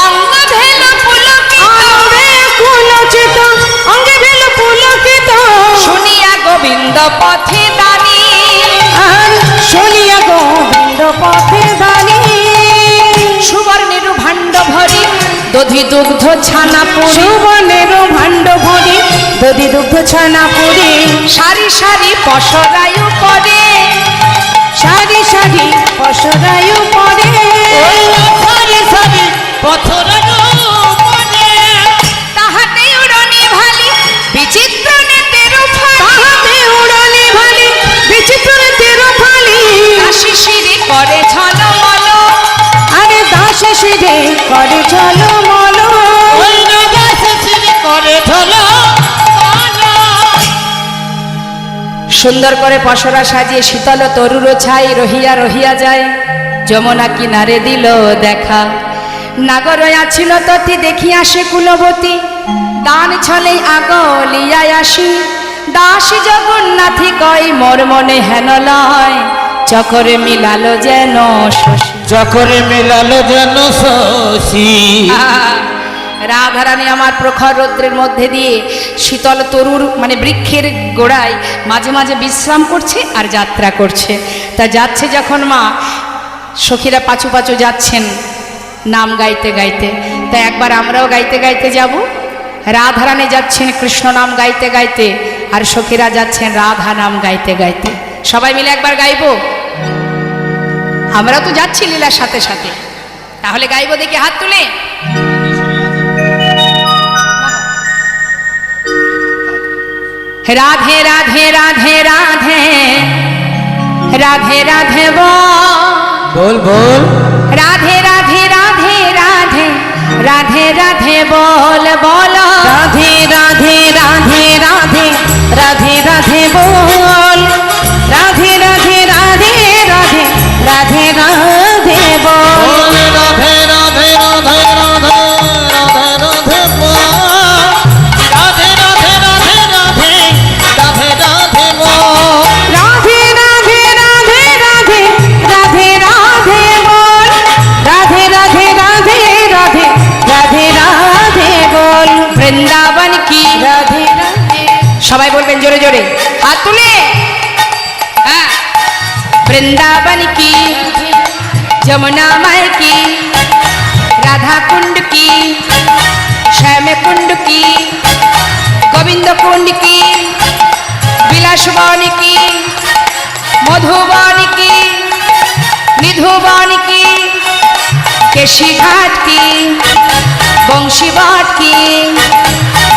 অঙ্গ ভেল পুলকিত, আনন্দে আকুলচিত অঙ্গে ভেল পুলকিত। শুনিয়া গোবিন্দ পথে দানি, আর শুনিয়া গোবিন্দ পথে দানি। সুবর্ণের ভাণ্ড ভরি দধি দুগ্ধ ছানা পুরি, সুবর্ণের ভাণ্ড ভরি দধি দুগ্ধ ছানা পুরি। সারি সারি পসরায়ু পরে, সারি সারি পসরায়ু পরে। সারি সারি পথরের উপরে তাহাতে উড়নি ভালি বিচিত্র নেতের ফালি, তাহাতে উড়নি ভালি বিচিত্র তেরো ফালি। কাশি শিরে করে ঝলমল, আরে দাসে শিরে করে ঝলমল। ওই নগাসে সিরি করে ঢোলো মালা। সুন্দর করে পসরা সাজিয়ে শীতল তরুর ছাই রহিয়া রহিয়া যায়। যমুনা কিনারে দিল দেখা, নাগর আছিল ততি দেখিয়া সে কুলবতী। দান ছলে আগলিয়ায় আসি, দাসী জগন্নাথী কই মোর মনে হেন লয়। চকরে মিলালো যেন শশী, চকরে মেলালো যেন শশী। রাধারানী আমার প্রখর রৌদ্রের মধ্যে দিয়ে শীতল তরুর মানে বৃক্ষের গোড়ায় মাঝে মাঝে বিশ্রাম করছে আর যাত্রা করছে। তা যাচ্ছে যখন মা, সখীরা পাচু পাচু যাচ্ছেন নাম গাইতে গাইতে। তা একবার আমরাও গাইতে গাইতে যাব। রাধারানী যাচ্ছেন কৃষ্ণ নাম গাইতে গাইতে, আর সখীরা যাচ্ছেন রাধা নাম গাইতে গাইতে। সবাই মিলে একবার গাইবো? আমরা তো যাচ্ছি লীলার সাথে সাথে, তাহলে গাইবো দেখি হাত তুলে। রাধে রাধে রাধে রাধে রাধে রাধে বল বল রাধে রাধে রাধে রাধে রাধে রাধে বল বল। রাধে রাধে রাধে রাধে রাধে রাধে বল। রাধে রাধে রাধে রাধে রাধে রাধে বল। রাধে রাধে রাধে রাধে রাধে রাধে বল। রাধে রাধে রাধে রাধে রাধে রাধে বল। রাধে রাধে রাধে রাধে রাধে রাধে বল। রাধে রাধে রাধে রাধে রাধে রাধে বল। বৃন্দাবন কি, রাধে রাধে সবাই বলবেন জোরে জোরে হাত তুলে। হ্যাঁ, বৃন্দাবন কি, যमुना माई की, राधा कुंड की, श्याम कुंड की, गोविंद कुंड की, विलासवानी की, मधुबानी की, निधुबानी की, केशी घाट की, बंशी बाट की,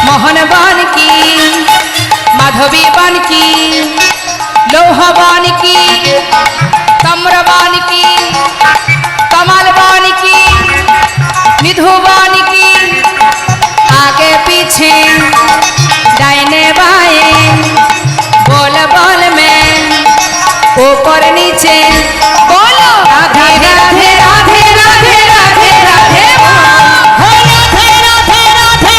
मोहन बान की, माधवी बान की, लोहाबान की, तम्रबान की, कमलबान की, निधुबान की, आगे पीछे दाहिने बाएं बोल बोल में ऊपर नीचे बोलो राधे राधे राधे राधे राधे राधे बोल। राधे राधे राधे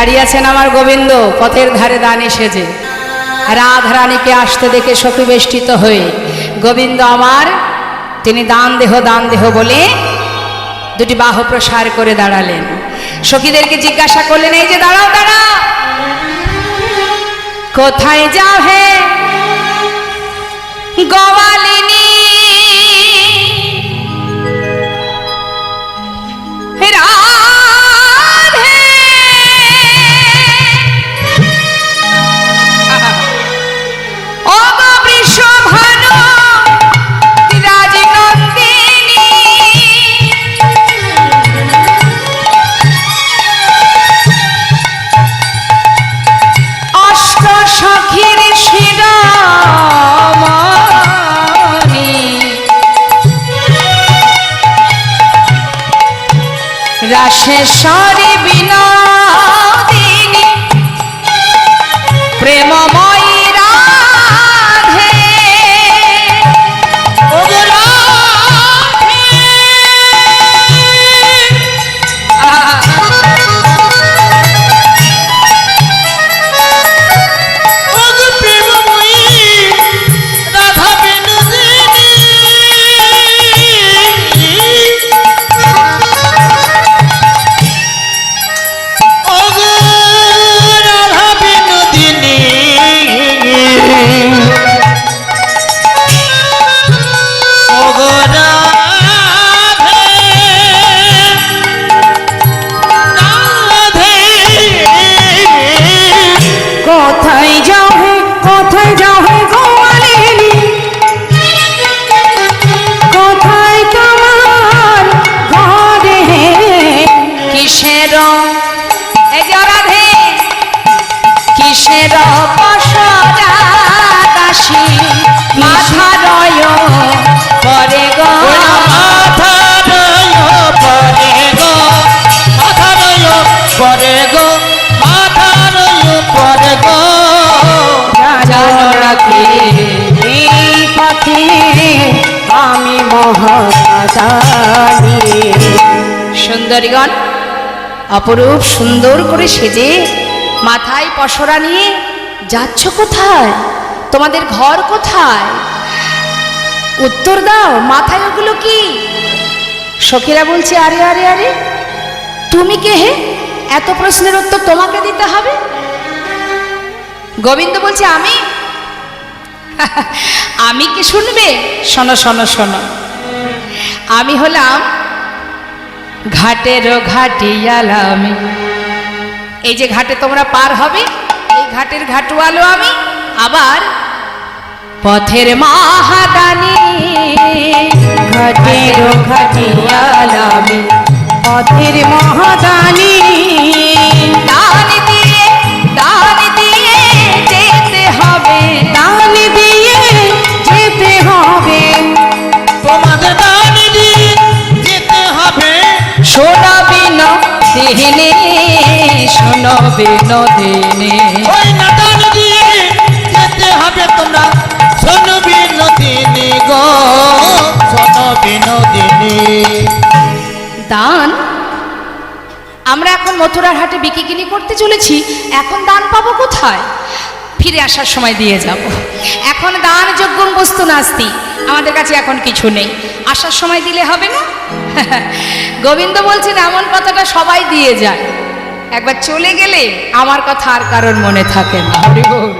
দাঁড়িয়ে আছেন আমার গোবিন্দ পথের ধারে দানে সেজে, রাধারানীকে আসতে দেখে সখী বেষ্টিত হয়ে গোবিন্দ আমার তিনি দান দেহ বলে দুটি বাহু প্রসার করে দাঁড়ালেন। সখীদেরকে জিজ্ঞাসা করলেন, এই যে দাঁড়াও দাঁড়াও, কোথায় যাও হে গোয়ালিনী? রাধে ও গো বৃষভানু রাজনন্দিনী, অষ্ট সখীর শিরোমণি, রাশেশ্বরী বিনোদিনী, প্রেমময়ী রাধে। ও গো রাধে, ওগো প্রেমময়ী রাধা বিনোদিনী, ওগো রাধা বিনোদিনী, ওগো রাধে, রাধে। কোথায় যাও হে গোয়ালিনী, কোথায় তোমার ঘরে হে? কিসের এই যে রাধে, কিসের পশরা দাসী মাথা রয় পরে গো, জানো রাখি এই পথে আমি মহাদানী। সুন্দরীগণ অপরূপ সুন্দর করে সেজে মাথায় পসরা নিয়ে যাচ্ছ কোথায়? তোমাদের ঘর কোথায়? উত্তর দাও, মাথায় ওগুলো কি? সখীরা বলছে, আরে আরে আরে, তুমি কে হে? এত প্রশ্নের উত্তর তোমাকে দিতে হবে? গোবিন্দ বলছে, আমি কি শুনবে? শোনো শোনো শোনো, আমি হলাম ঘাটের ঘাটিয়ালা আমি। এই যে ঘাটে তোমরা পার হবে, এই ঘাটের ঘাটওয়ালো আমি, আবার পথের মহাদানী। ঘাটের ঘাটিয়ালা আমি, পথের মহাদানী। দান দিয়ে যেতে হবে, দান দিয়ে যেতে হবে, তোমাদের দান দিয়ে যেতে হবে। শোনাবি নদিনে, শোনাবি নদিনে। ওই না দান দিয়ে যেতে হবে তোমরা, শোনো বিনোদিনী গো, শোনো বিনোদিনী। দান আমরা এখন মথুরার হাটে বিক্রি করতে চলেছি, এখন দান পাবো কোথায়? ফিরে আসার সময় দিয়ে যাব। এখন দান যোগ্য বস্তু নাস্তি, আমাদের কাছে এখন কিছু নেই, আসার সময় দিলে হবে না? গোবিন্দ বলছেন, এমন কথাটা সবাই দিয়ে যায়, একবার চলে গেলে আমার কথা আর কারোর মনে থাকে না। হরি বল।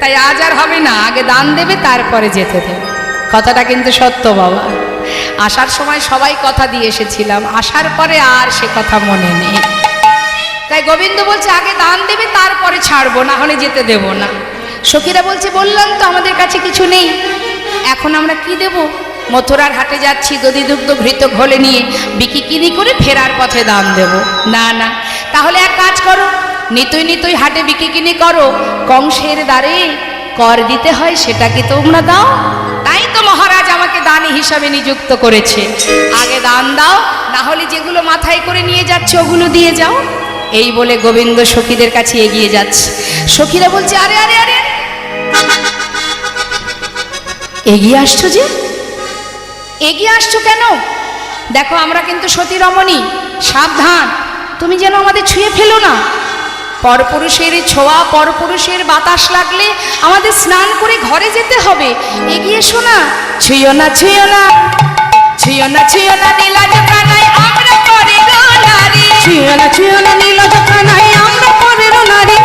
তাই আজ আর হবে না, আগে দান দেবে তারপরে যেতে দেবে। কথাটা কিন্তু সত্য বাবা, আসার সময় সবাই কথা দিয়ে এসেছিলাম, আসার পরে আর সে কথা মনে নেই। তাই গোবিন্দ বলছে, আগে দান দেবে তারপরে ছাড়বো, না হলে যেতে দেব না। সখীরা বলছে, বললাম তো আমাদের কাছে কিছু নেই, এখন আমরা কি দেব? মথুরার হাটে যাচ্ছি, দধি দুগ্ধ ঘৃত ঘোলে নিয়ে বিক্রি করে ফেরার পথে দান দেব। না না, তাহলে এক কাজ করো, নিতই হাটে বিক্রি করো, কংসের দ্বারে কর দিতে হয়, সেটা কি তোমরা দাও? তাই তো মহারাজ আমাকে দানি হিসাবে নিযুক্ত করেছে। আগে দান দাও, না হলে যেগুলো মাথায় করে নিয়ে যাচ্ছে ওগুলো দিয়ে যাও। এই বলে গোবিন্দ সখীদের কাছে এগিয়ে যাচ্ছে। সখীরা বলছে, আরে আরে আরে, এগিয়ে আসছো যে, এগিয়ে আসছো কেন? দেখো আমরা কিন্তু সতী রমণী, সাবধান, তুমি যেন আমাদের ছুঁয়ে ফেলো না। পরপুরুষের ছোঁয়া পরপুরুষের বাতাস লাগলে আমাদের স্নান করে ঘরে যেতে হবে। এগিয়ে শোনা, ছুঁয়ো না ছুঁয়ো না, ছুঁয়ো না ছুঁয়ো না নীলাজ কানাই আমরা পরের নারী, ছুঁয়ো না ছুঁয়ো না নীলাজ কানাই আমরা পরের নারী।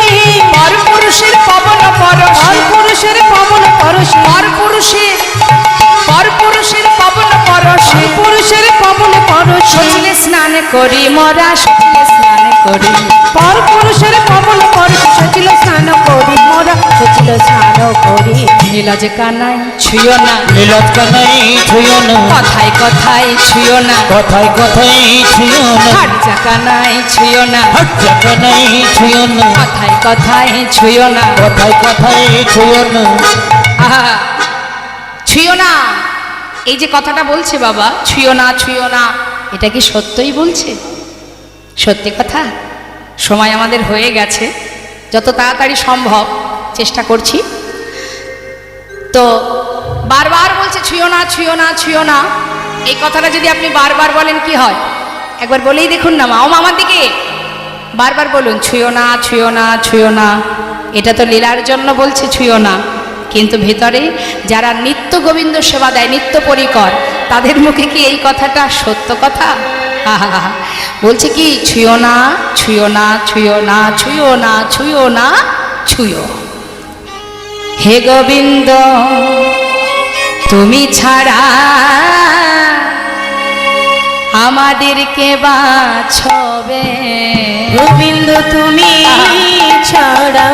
পরপুরুষের পবন পরশ, পরপুরুষের পবন পরশ, পরপুরুষের পবন পরশ, পুরুষের পবন পরশ। সচিলে স্নান করি মোরা, সচিলে স্নান করি। পরপুরুষের পবন পরশ, সচিল স্নান করি মোরা, সচিল স্নান করি। নীলাজ কানাই ছুঁয়ো না, নীলাজ কানাই ছুঁয়ো না, কথায় কথায় ছুঁয়ো না, কথায় কথায় ছুঁয়ো না, হাটজা কানাই ছুঁয়ো না, হজ্জা কানাই ছুঁয়ো না, কথায় কথায় ছুঁয়ো না, কথায় কথায় ছুঁয়ো না। আহা, ছুঁয়ো না। এই যে কথাটা বলছে বাবা, ছুঁয়ো না ছুঁয়ো না, এটা কি সত্যই বলছে? সত্যি কথা। সময় আমাদের হয়ে গেছে, যত তাড়াতাড়ি সম্ভব চেষ্টা করছি। তো বারবার বলছে ছুঁয়ো না ছুঁয়ো না ছুঁয়ো না। এই কথাটা যদি আপনি বারবার বলেন কি হয়? একবার বলেই দেখুন না মা, ও মামার দিকে বারবার বলুন ছুঁয়ো না ছুঁয়ো না ছুঁয়ো না। এটা তো লীলার জন্য বলছে ছুঁয়ো না, কিন্তু ভিতরে যারা নিত্য গোবিন্দ সেবা দেয়, নিত্য পরিকর, তাদের মুখে কি এই কথাটা সত্য কথা? বলছে কি ছুঁয়ো না ছুঁয়ো না ছুঁয়ো না ছুঁয়ো না ছুঁয়ো না ছুঁয়ো। হে গোবিন্দ তুমি ছাড়া আমাদেরকে বাছবে, গোবিন্দ তুমি ছাড়া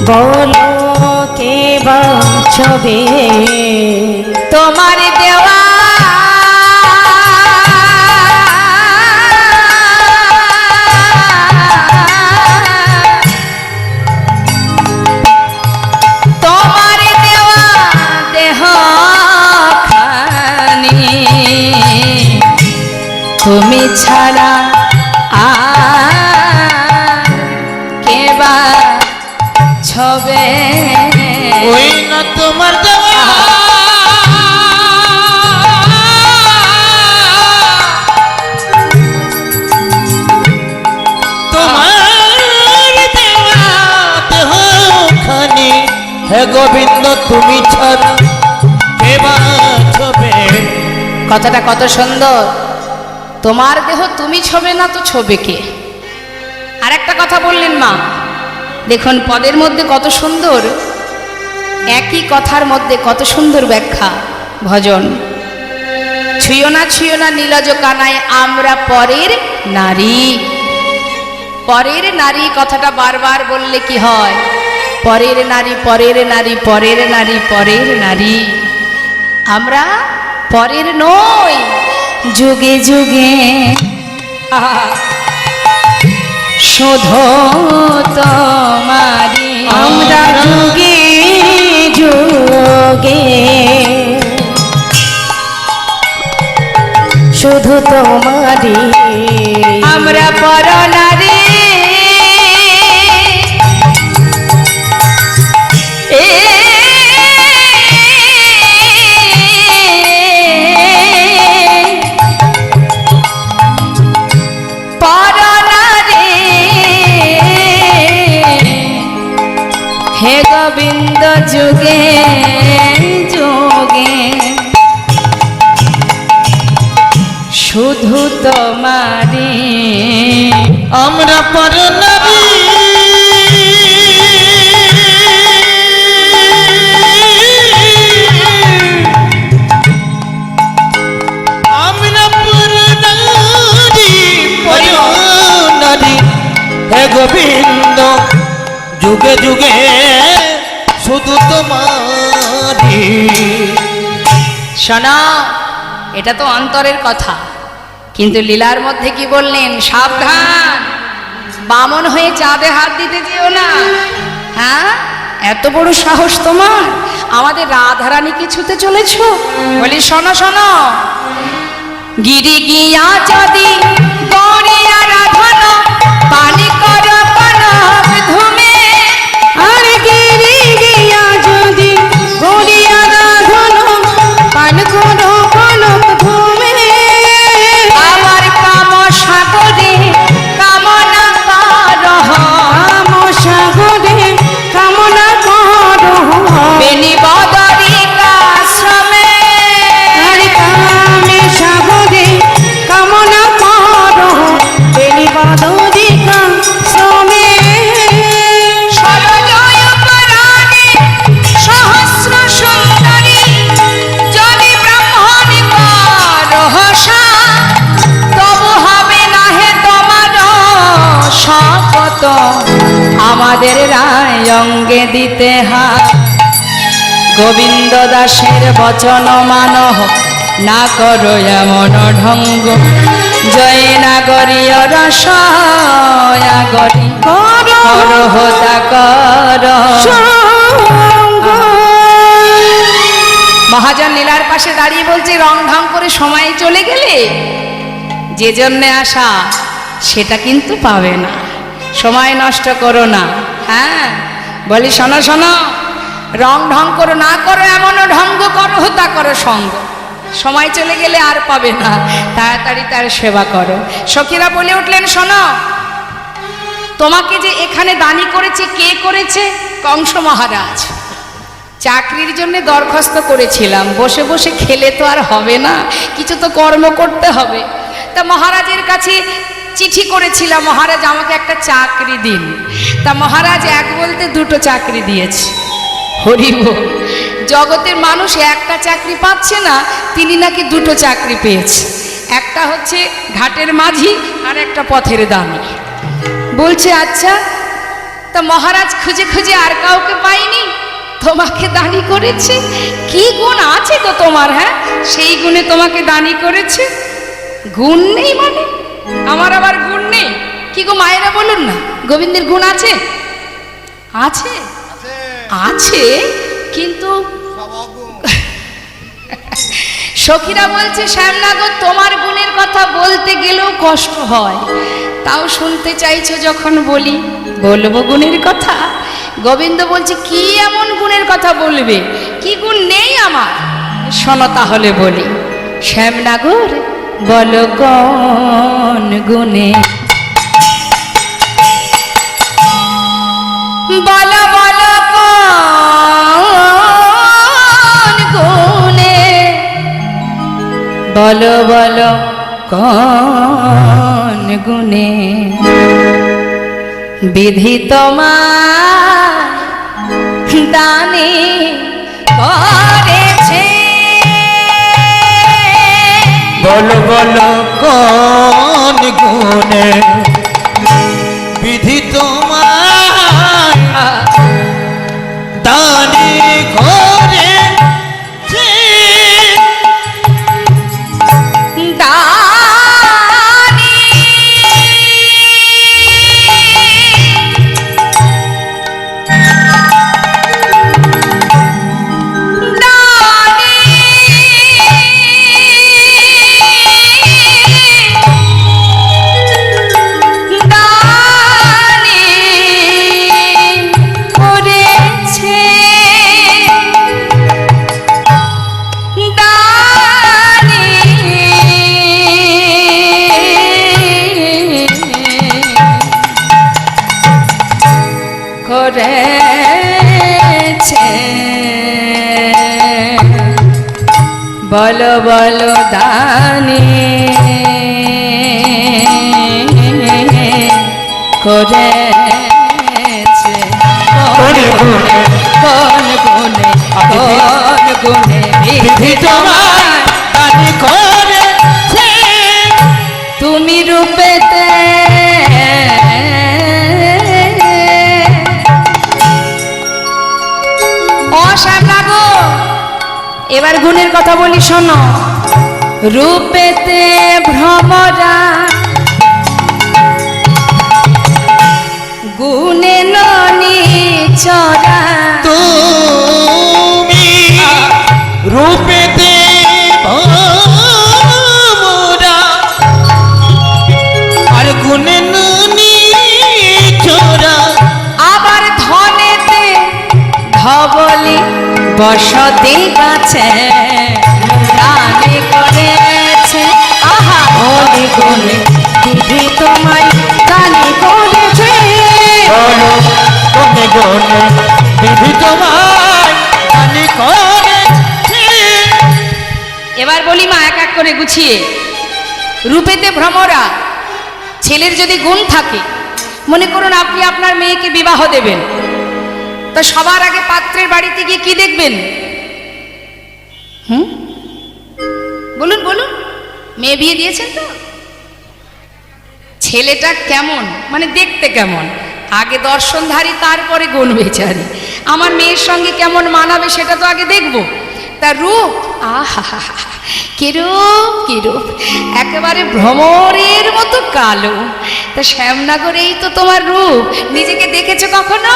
বলো কে বাঁচবে। তোমার দেওয়া তোমার দেওয়া দেহ খানি তুমি ছাড়া আর কে বাছবে। ওই না তোমার দেওয়া তোমার দেওয়া দেহখানি, হে গোবিন্দ তুমি ছাড়া কে বাঁচবে। কথাটা কত সুন্দর। তোমার দেহ তুমি ছবে না তো ছবে কে? আর একটা কথা বললেন মা, দেখুন পদের মধ্যে কত সুন্দর, একই কথার মধ্যে কত সুন্দর ব্যাখ্যা। ভজন ছুঁয়ো না নীলাজ কানাই আমরা পরের নারী। পরের নারী কথাটা বারবার বললে কি হয়? পরের নারী পরের নারী পরের নারী পরের নারী। আমরা পরের নই, যুগে যুগে শুধু তোমারি। আমরা যুগে যুগে শুধু তোমারি। আমরা পর নারী হে গোবিন্দ যুগে যুগে শুধু তোমারি। আমরা পর নারী আমরা পর নারী পর নারী, হে গোবিন্দ যুগে যুগে শুধু তোমারি। শোনো, এটা তো অন্তরের কথা, কিন্তু লীলার মধ্যে কি বললেন? সাবধান, বামন হয়ে চাঁদে হাত দিতে যেও না। হ্যাঁ, এত বড় সাহস তোমার, আমাদের রাধারানীকে ছুতে চলেছ? বলি শোনো শোনো, গিরি গিয়া চাঁদি গড়িয়া রাধন পানি কর পানব ধুমে। আর গিরি গিয়া যদি গড়িয়া রাধন পান করো কনক ধুমে। আমার কাম সাগর আমাদের রায় অঙ্গে দিতে হাত, গোবিন্দ দাসের বচন মানহ না করো এমন ঢঙ্গ, জয় নাগরীয় রসয়াগরী করো হোতা কর। মহাজন লীলার পাশে দাঁড়িয়ে বলছে, রং ঢং করে সময় চলে গেলে যে জন্যে আসা সেটা কিন্তু পাবে না, সময় নষ্ট করো না। হ্যাঁ বলি শোনো শোনো, রং ঢং করো না করো এমন ঢঙ্গ, করো হোতা করো সঙ্গ, সময় চলে গেলে আর পাবে না, তাড়াতাড়ি তার সেবা করো। সখীরা বলে উঠলেন, শোনো, তোমাকে যে এখানে দানি করেছে কে করেছে? কংস মহারাজ। চাকরির জন্য দরখাস্ত করেছিলাম, বসে বসে খেলে তো আর হবে না, কিছু তো কর্ম করতে হবে। তা মহারাজের কাছে চিঠি করেছিলাম, মহারাজ আমাকে একটা চাকরি দিন। তা মহারাজ এক বলতে দুটো চাকরি দিয়েছে। হরি বল, জগতের মানুষ একটা চাকরি পাচ্ছে না, তিনি নাকি দুটো চাকরি পেয়েছে। একটা হচ্ছে ঘাটের মাঝি আর একটা পথের দামি। বলছে আচ্ছা, তা মহারাজ খুঁজে খুঁজে আর কাউকে পাইনি, তোমাকে দানি করেছে। কি গুণ আছে তো তোমার? হ্যাঁ, সেই গুণে তোমাকে দানি করেছে। গুণ নেই মানে? আমার আবার গুণ নেই? কি গো মায়েরা বলুন না, গোবিন্দের গুণ আছে? আছে আছে, কিন্তু সখীরা বলছে, শ্যামনাগর তোমার গুণের কথা বলতে গেলেও কষ্ট হয়, তাও শুনতে চাইছো যখন বলি, বলবো গুণের কথা। গোবিন্দ বলছে, কি এমন গুণের কথা বলবে? কি গুণ নেই আমার? শোনো তাহলে বলি। শ্যামনাগর বলো কোন গুণে, বলো বলো কোন গুণে, বলো বলো কোন গুণে বিধি তোমার দানে করেছে। বলো বলো কোন গুণে বিধি তোমার দানে করেছে। দানি করেছে, বলো বলো দানি করেছে। কোন গুণে কোন গুণে কোন গুণে বিধি তোমার দানি করেছে। তুমি রূপেতে অশ্যামনাগর। এবার গুণের কথা বলি শোনো। রূপেতে ভ্রমরা গুণে ননি চরা, তুমি রূপেতে ভ্রমরা আর গুণে নুনি চোরা। আবার ধনেতে ধবলি বসতি গাছে দানি করেছে। আহা বলি গুণে বিধি তোমায় দানি করেছে। বলো কোন গুণে বিধি তোমায় দানি করেছে। এবার বলি মা, এক এক করে গুছিয়ে। রূপেতে ভ্রমরা, ছেলের যদি গুণ থাকে, মনে করুন আপনি আপনার মেয়েকে বিবাহ দেবেন, তো সবার আগে পাত্রের বাড়িতে গিয়ে কি দেখবেন? বলুন বলুন, মেয়ে বিয়ে দিয়েছেন তো? ছেলেটা কেমন, মানে দেখতে কেমন, আগে দর্শনধারী তারপরে গুণ বিচারি। আমার মেয়ের সঙ্গে কেমন মানাবে সেটা তো আগে দেখব। তার রূপ, আহা কিরূপ কিরূপ, একেবারে ভ্রমরের মতো কালো। তা শ্যামনগর এই তো তোমার রূপ, নিজেকে দেখেছো কখনো?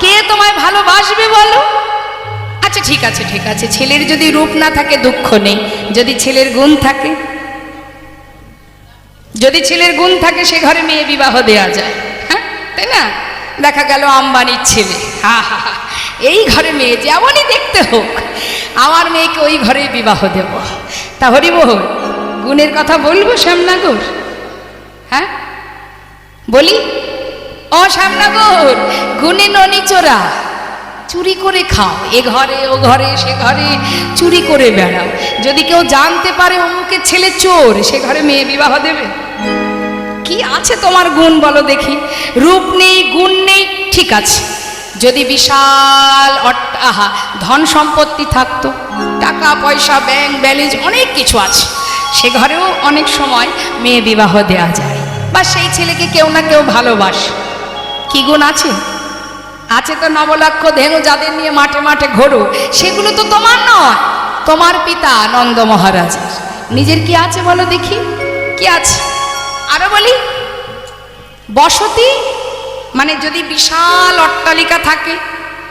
কে তোমায় ভালোবাসবে বলো? আচ্ছা ঠিক আছে ঠিক আছে, ছেলের যদি রূপ না থাকে দুঃখ নেই, যদি ছেলের গুণ থাকে, যদি ছেলের গুণ থাকে সে ঘরে মেয়ে বিবাহ দেয়া যায়, হ্যাঁ তাই না? দেখা গেল আম্বানির ছেলে, হা হা হা, এই ঘরে মেয়ে যেমনই দেখতে হোক আমার মেয়েকে ওই ঘরে বিবাহ দেব। তা হরিবল গুণের কথা বলবো শ্যামনগর? হ্যাঁ বলি, ও শ্যামনগর, গুণে ননি চোরা, চুরি করে খাও, এ ঘরে ও ঘরে সে ঘরে চুরি করে বেড়াও। যদি কেউ জানতে পারে অমুকের ছেলে চোর, সে ঘরে মেয়ে বিবাহ দেবে? কি আছে তোমার গুণ বলো দেখি? রূপ নেই, গুণ নেই, ঠিক আছে। যদি বিশাল ধন সম্পত্তি থাকতো, টাকা পয়সা ব্যাংক ব্যালেন্স অনেক কিছু আছে, সে ঘরেও অনেক সময় মেয়ে বিবাহ দেয়া যায়, বা সেই ছেলেকে কেউ না কেউ ভালোবাসে। কি গুণ আছে? আছে তো নবলক্ষ ধেনু যাদের নিয়ে মাঠে মাঠে ঘোরো, সেগুলো তো তোমার নয়, তোমার পিতা নন্দ মহারাজের। নিজের কি আছে বলো দেখি? কি আছে? আরো বলি, বসতি মানে যদি বিশাল অট্টালিকা থাকে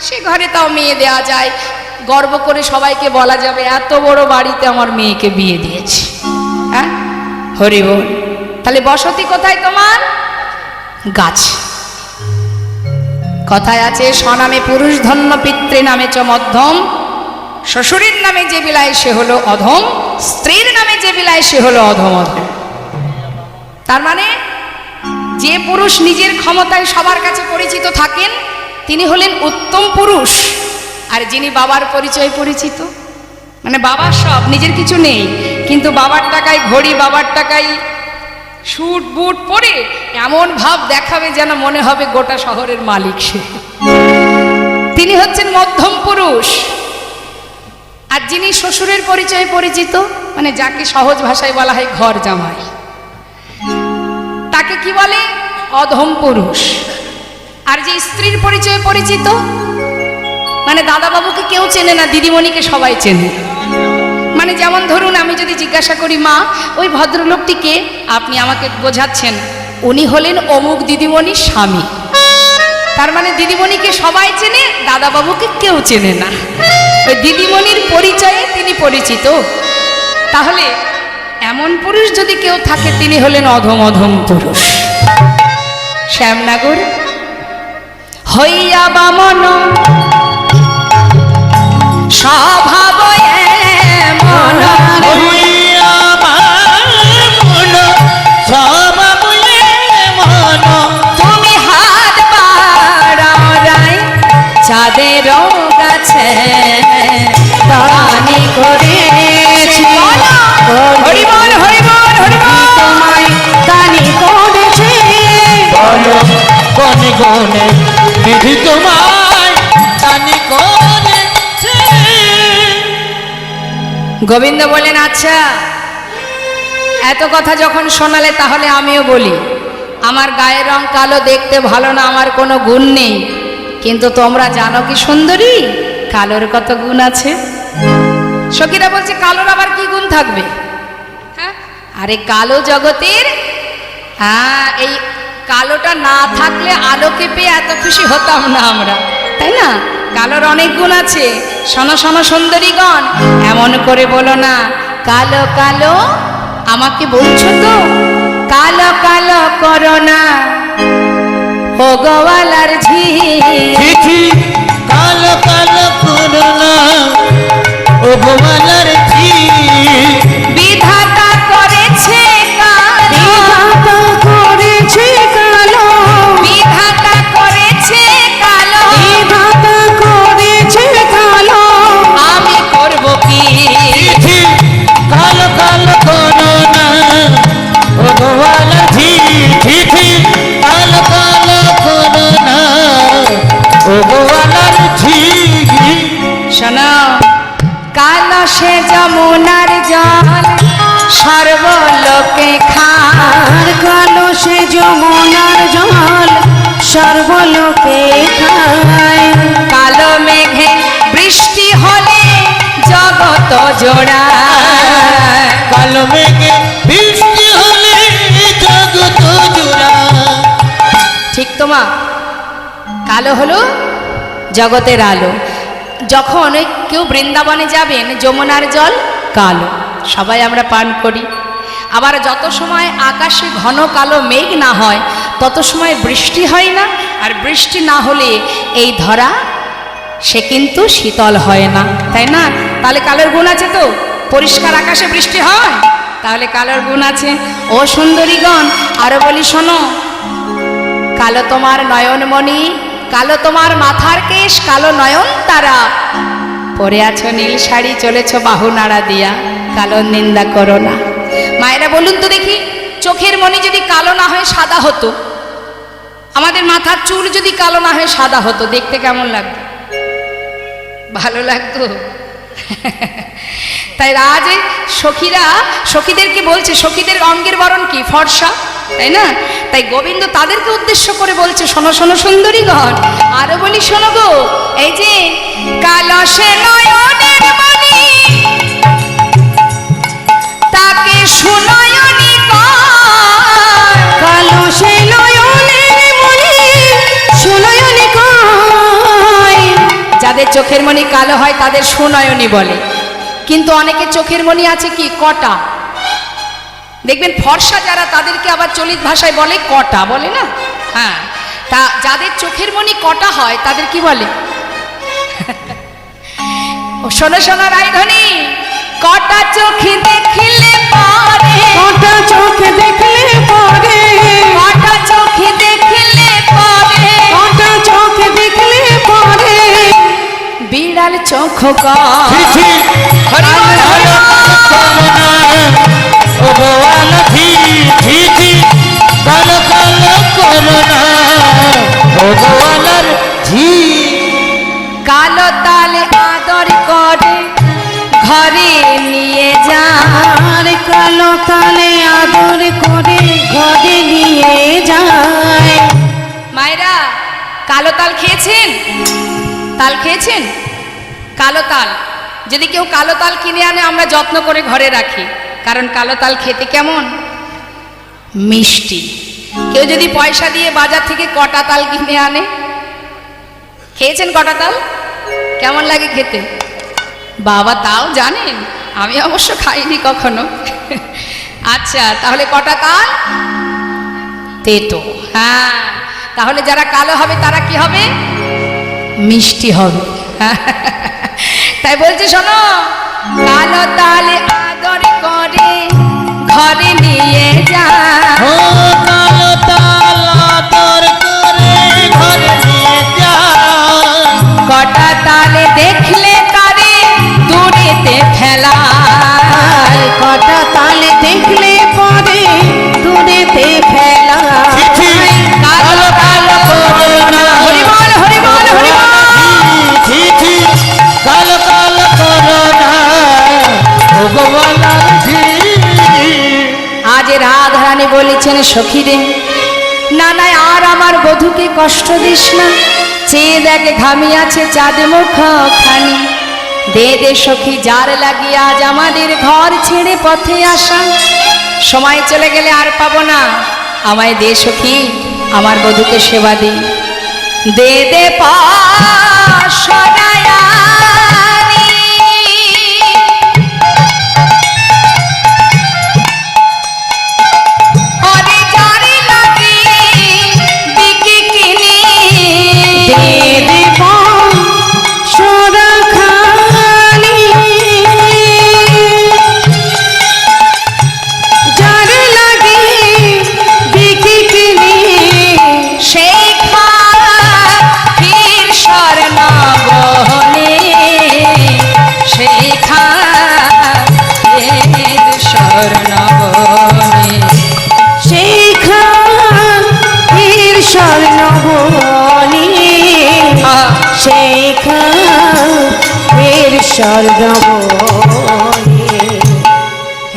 সে ঘরে তাও মেয়ে দেয়া যায়, গর্ব করে সবাইকে বলা যাবে এত বড় বাড়িতে আমার মেয়েকে বিয়ে দিয়েছি। হ্যাঁ হরি বল। তাহলে বসতি কোথায় তোমার? গাছ। কথায় আছে স্বনামে পুরুষ ধন্য, পিতৃ নামে চ মধ্যম, শ্বশুরের নামে যে বিলায় সে হলো অধম, স্ত্রীর নামে যে বিলায় সে হলো অধম অধম। তার মানে যে পুরুষ নিজের ক্ষমতায় সবার কাছে পরিচিত থাকেন তিনি হলেন উত্তম পুরুষ। আর যিনি বাবার পরিচয় পরিচিত, মানে বাবার সব, নিজের কিছু নেই, কিন্তু বাবার টাকায় ঘড়ি, বাবার টাকায় স্যুট বুট পরে এমন ভাব দেখাবে যেন মনে হবে গোটা শহরের মালিক সে, তিনি হচ্ছেন মধ্যম পুরুষ। আর যিনি শ্বশুরের পরিচয়ে পরিচিত, মানে যাকে সহজ ভাষায় বলা হয় ঘর জামাই, তাকে কি বলে? অধম পুরুষ। আর যে স্ত্রীর পরিচয়ে পরিচিত, মানে দাদা বাবুকে কেউ চেনে না, দিদিমণিকে সবাই চেনে। মানে যেমন ধরুন আমি যদি জিজ্ঞাসা করি মা ওই ভদ্রলোকটিকে আপনি আমাকে বোঝাচ্ছেন, উনি হলেন অমুক দিদিমণির স্বামী, তার মানে দিদিমণিকে সবাই চেনে, দাদা বাবুকে কেউ চেনে না, ওই দিদিমণির পরিচয়ে তিনি পরিচিত। তাহলে এমন পুরুষ যদি কেউ থাকে তিনি হলেন অধম অধম পুরুষ। শ্যামনগর হইয়া বামন স্বভাব এমন, হইয়া বামন স্বভাব এমন, তুমি হাত বাড়াও রায় চাঁদের কাছে দানি করেছি, হরি বল হরি বল হরি বল। তোমায় দানি করেছি, বলো গনে গনে বিধি তোমায় দানি করেছে। গোবিন্দ বলেন আচ্ছা এত কথা যখন শোনালে তাহলে আমিও বলি, আমার গায়ের রং কালো, দেখতে ভালো না, আমার কোনো গুণ নেই, কিন্তু তোমরা জানো কি সুন্দরী কালোর কত গুণ আছে? সখীরা বলছে কালোর আবার কি গুণ থাকবে? হ্যাঁ আরে কালো জগতের, হ্যাঁ এই কালোটা না থাকলে আলোকে পেয়ে এত খুশি হতাম না আমরা, তাই না? কালোর অনেক গুণ আছে। শোনো শোনো সুন্দরীগণ, এমন করে বলো না কালো কালো, আমাকে বলছো তো কালো কালো করো না ও গোয়ালার ঝি, চিঠি কালো কালো করোনা ও গোয়ালার ঝি, বিধাতা করেছে কালো, বিধাতা করেছে কালো, বিধাতা করেছে কালো, বিধাতা করেছে কালো, আমি করব কি? চিঠি কালো কালো করোনা ও গোয়ালার ঝি, চিঠি কালো কালো করোনা ও গোয়ালার ঝি। শোনো কালো সে যমুনার জল, সর্বলোকে খায় কালো মেঘে বৃষ্টি হলে জগত জোড়া। কালো মেঘে বৃষ্টি হলে জগত জোড়া। ঠিক তো মা? কালো হলো জগতের আলো। যখন কেউ বৃন্দাবনে যাবেন, যমুনার জল কালো, সবাই আমরা পান করি। আবার যত সময় আকাশে ঘন কালো মেঘ না হয় তত সময় বৃষ্টি হয় না, আর বৃষ্টি না হলে এই ধরা সে কিন্তু শীতল হয় না, তাই না? তাহলে কালোর গুণ আছে তো? পরিষ্কার আকাশে বৃষ্টি হয়, তাহলে কালোর গুণ আছে। ও সুন্দরীগণ, আরো বলি শোনো, কালো তোমার নয়নমণি, কালো তোমার মাথার কেশ, কালো নয়ন তারা, পরে আছো নীল শাড়ি, চলেছ বাহু নাড়া দিয়া, কালো নিন্দা করো না। মায়েরা বলুন তো দেখি, চোখের মণি যদি কালো না হয়ে সাদা হতো, আমাদের মাথার চুল যদি কালো না হয়ে সাদা হতো, দেখতে কেমন লাগতো? ভালো লাগতো? তাই রাজ সখীরা সখীদেরকে বলছে, সখীদের অঙ্গের বরণ কি? ফর্সা, তাই না? তাই গোবিন্দ তাদেরকে উদ্দেশ্য করে বলছে, শোনো শোনো সুন্দরীগণ, আরো বলি শোনো গো, এই যে কালো সে নয়নের মণি, তাকে সুনয়নী কয়। কালো সে নয়নের মণি, সুনয়নী কয়। যাদের চোখের মণি কালো হয় তাদের সুনয়নী বলে, কিন্তু অনেকের চোখের মণি আছে কি? কটা। দেখবেন ফর্সা যারা, তাদেরকে আবার চলিত ভাষায় বলে কটা, বলে না? হ্যাঁ, তা যাদের চোখের মণি কটা হয় তাদের কি বলে? ও শোনো শোনো রায়ধনী, কটা চোখে দেখলে পরে, কটা চোখে দেখলে পরে, কটা চোখে দেখলে পরে, কটা চোখে দেখলে পরে, বিড়াল চোখ কর। ছি, হরি বল, হরি ও গোয়ালা ছি ছি ছি, কালো কালো করোনা ও গোয়ালার ঝি। কালো তালে আদর করে ঘরে নিয়ে যার, কালো তালে আদর করে ঘরে নিয়ে যায়। মায়েরা কালো তাল খেয়েছেন? তাল খেয়েছেন? কালো তাল যদি কেউ কালো তাল কিনে আনে, আমরা যত্ন করে ঘরে রাখি, কারণ কালো তাল খেতে কেমন? মিষ্টি। কেউ যদি পয়সা দিয়ে বাজার থেকে কটা তাল কিনে আনে, খেয়েছেন কটা তাল? কেমন লাগে খেতে? বাবা, তাও জানেন? আমি অবশ্য খাইনি কখনো। আচ্ছা, তাহলে কটা তাল? তেতো। হ্যাঁ, তাহলে যারা কালো হবে তারা কি হবে? মিষ্টি হবে। তাই বলছে শোনো, কালো তালে আদর করে ঘরে নিয়ে যা, ও কালো তাল আদর করে ঘরে নিয়ে যা। কটা তালে দেখলে তারে দূরেতে ফেলা, কটা তালে দেখলে পরে দূরেতে ফেলা। ছি, কালো কালো করোনা হরি বল, হরি বল, হরি বল। ছি ছি, কালো কালো করোনা ও গোয়ালার ঝি। আজ রাধারানী বলেছেন সখীরে, না না আর আমার বধূকে কষ্ট দিস না, চেয়ে দেখে ঘামিয়াছে চাঁদ মুখ খানি, দে দে সখী যার লাগিয়ে আজ আমাদের ঘর ছেড়ে পথে আসা, সময় চলে গেলে আর পাবো না, আমায় দে সখী, আমার বধূকে সেবা দে, দে দে পাশায়ানি। ওরে যারে লাগে বিকি কিনি, দে দেব সোরাখানি, যার লাগে বিকি কিনি, সেই খাহির স্বর্ণ বহনে, সেই খাহির স্বর্ণ বহনে। সেই খাহির স্বর্ণবনি, সেই খাহির স্বর্ণবনি।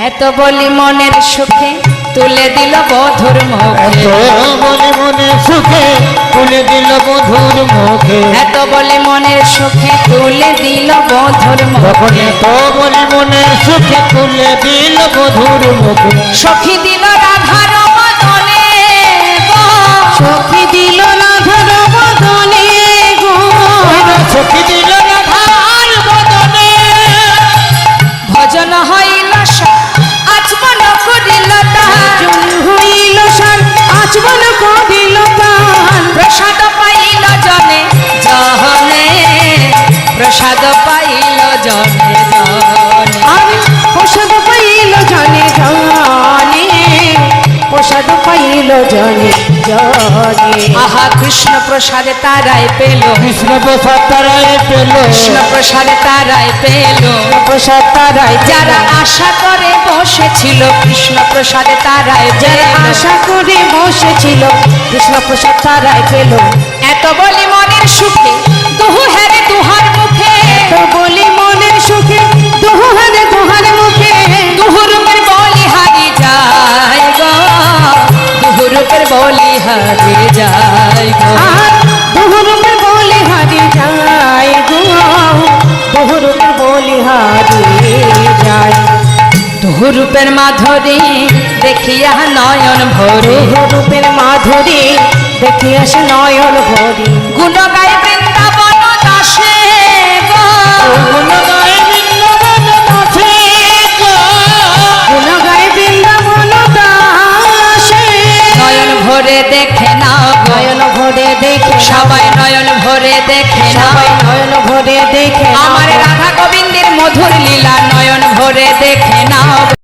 এত বলি মনের সুখে তুলে দিল বধুর মুখে বলে মনে সুখে তুলে দিল বধুর মুখে এত বলে মনের সুখে তুলে দিল বধুর তখন মুখে তো বলে মনে সুখে তুলে দিল বধুর মুখে সখী দিল রাধার বদনে গো। সখী দিল রাধার বদনে গো সখী দিল রাধার বদনে ভজন হইল আচমন করিল তার জন হইল সার আচমন করিল তার প্রসাদ পাইল জনে জনে প্রসাদ পাইল জনে জনে আমি প্রসাদ পাইল জানে জানে প্রসাদ পাইল জানে জানে আহা কৃষ্ণ প্রসাদে তারাই পেল কৃষ্ণ প্রসাদ তারায় পেল কৃষ্ণ প্রসাদে তারাই পেল প্রসাদ তারাই যারা আশা করে বসেছিল কৃষ্ণ প্রসাদে তারাই যারা পেল আশা করে বসেছিল কৃষ্ণ প্রসাদ তারাই পেল এত বলি মনের সুখে দুহু হেরে দুহার মুখে তো বলি মনের সুখে দুহারে দুহার মুখে দুহুরূপের বলি হারি যায় গো দুহুরূপের বলি হারি যায় গো আর দুহুরূপের বলি হারি যায় গো দুহুরূপের বলি হারি যায় দুহুরূপের মাধুরী দেখিয়া নয়ন ভরে দুহুরূপের মাধুরী দেখি আসে নয়ন ভরি গুণ গায় বৃন্দাবন দাসে গো গুণ গায় বৃন্দাবন দাসে নয়ন ভরে দেখে না গো নয়ন ভরে দেখে সবাই নয়ন ভরে দেখে না সবাই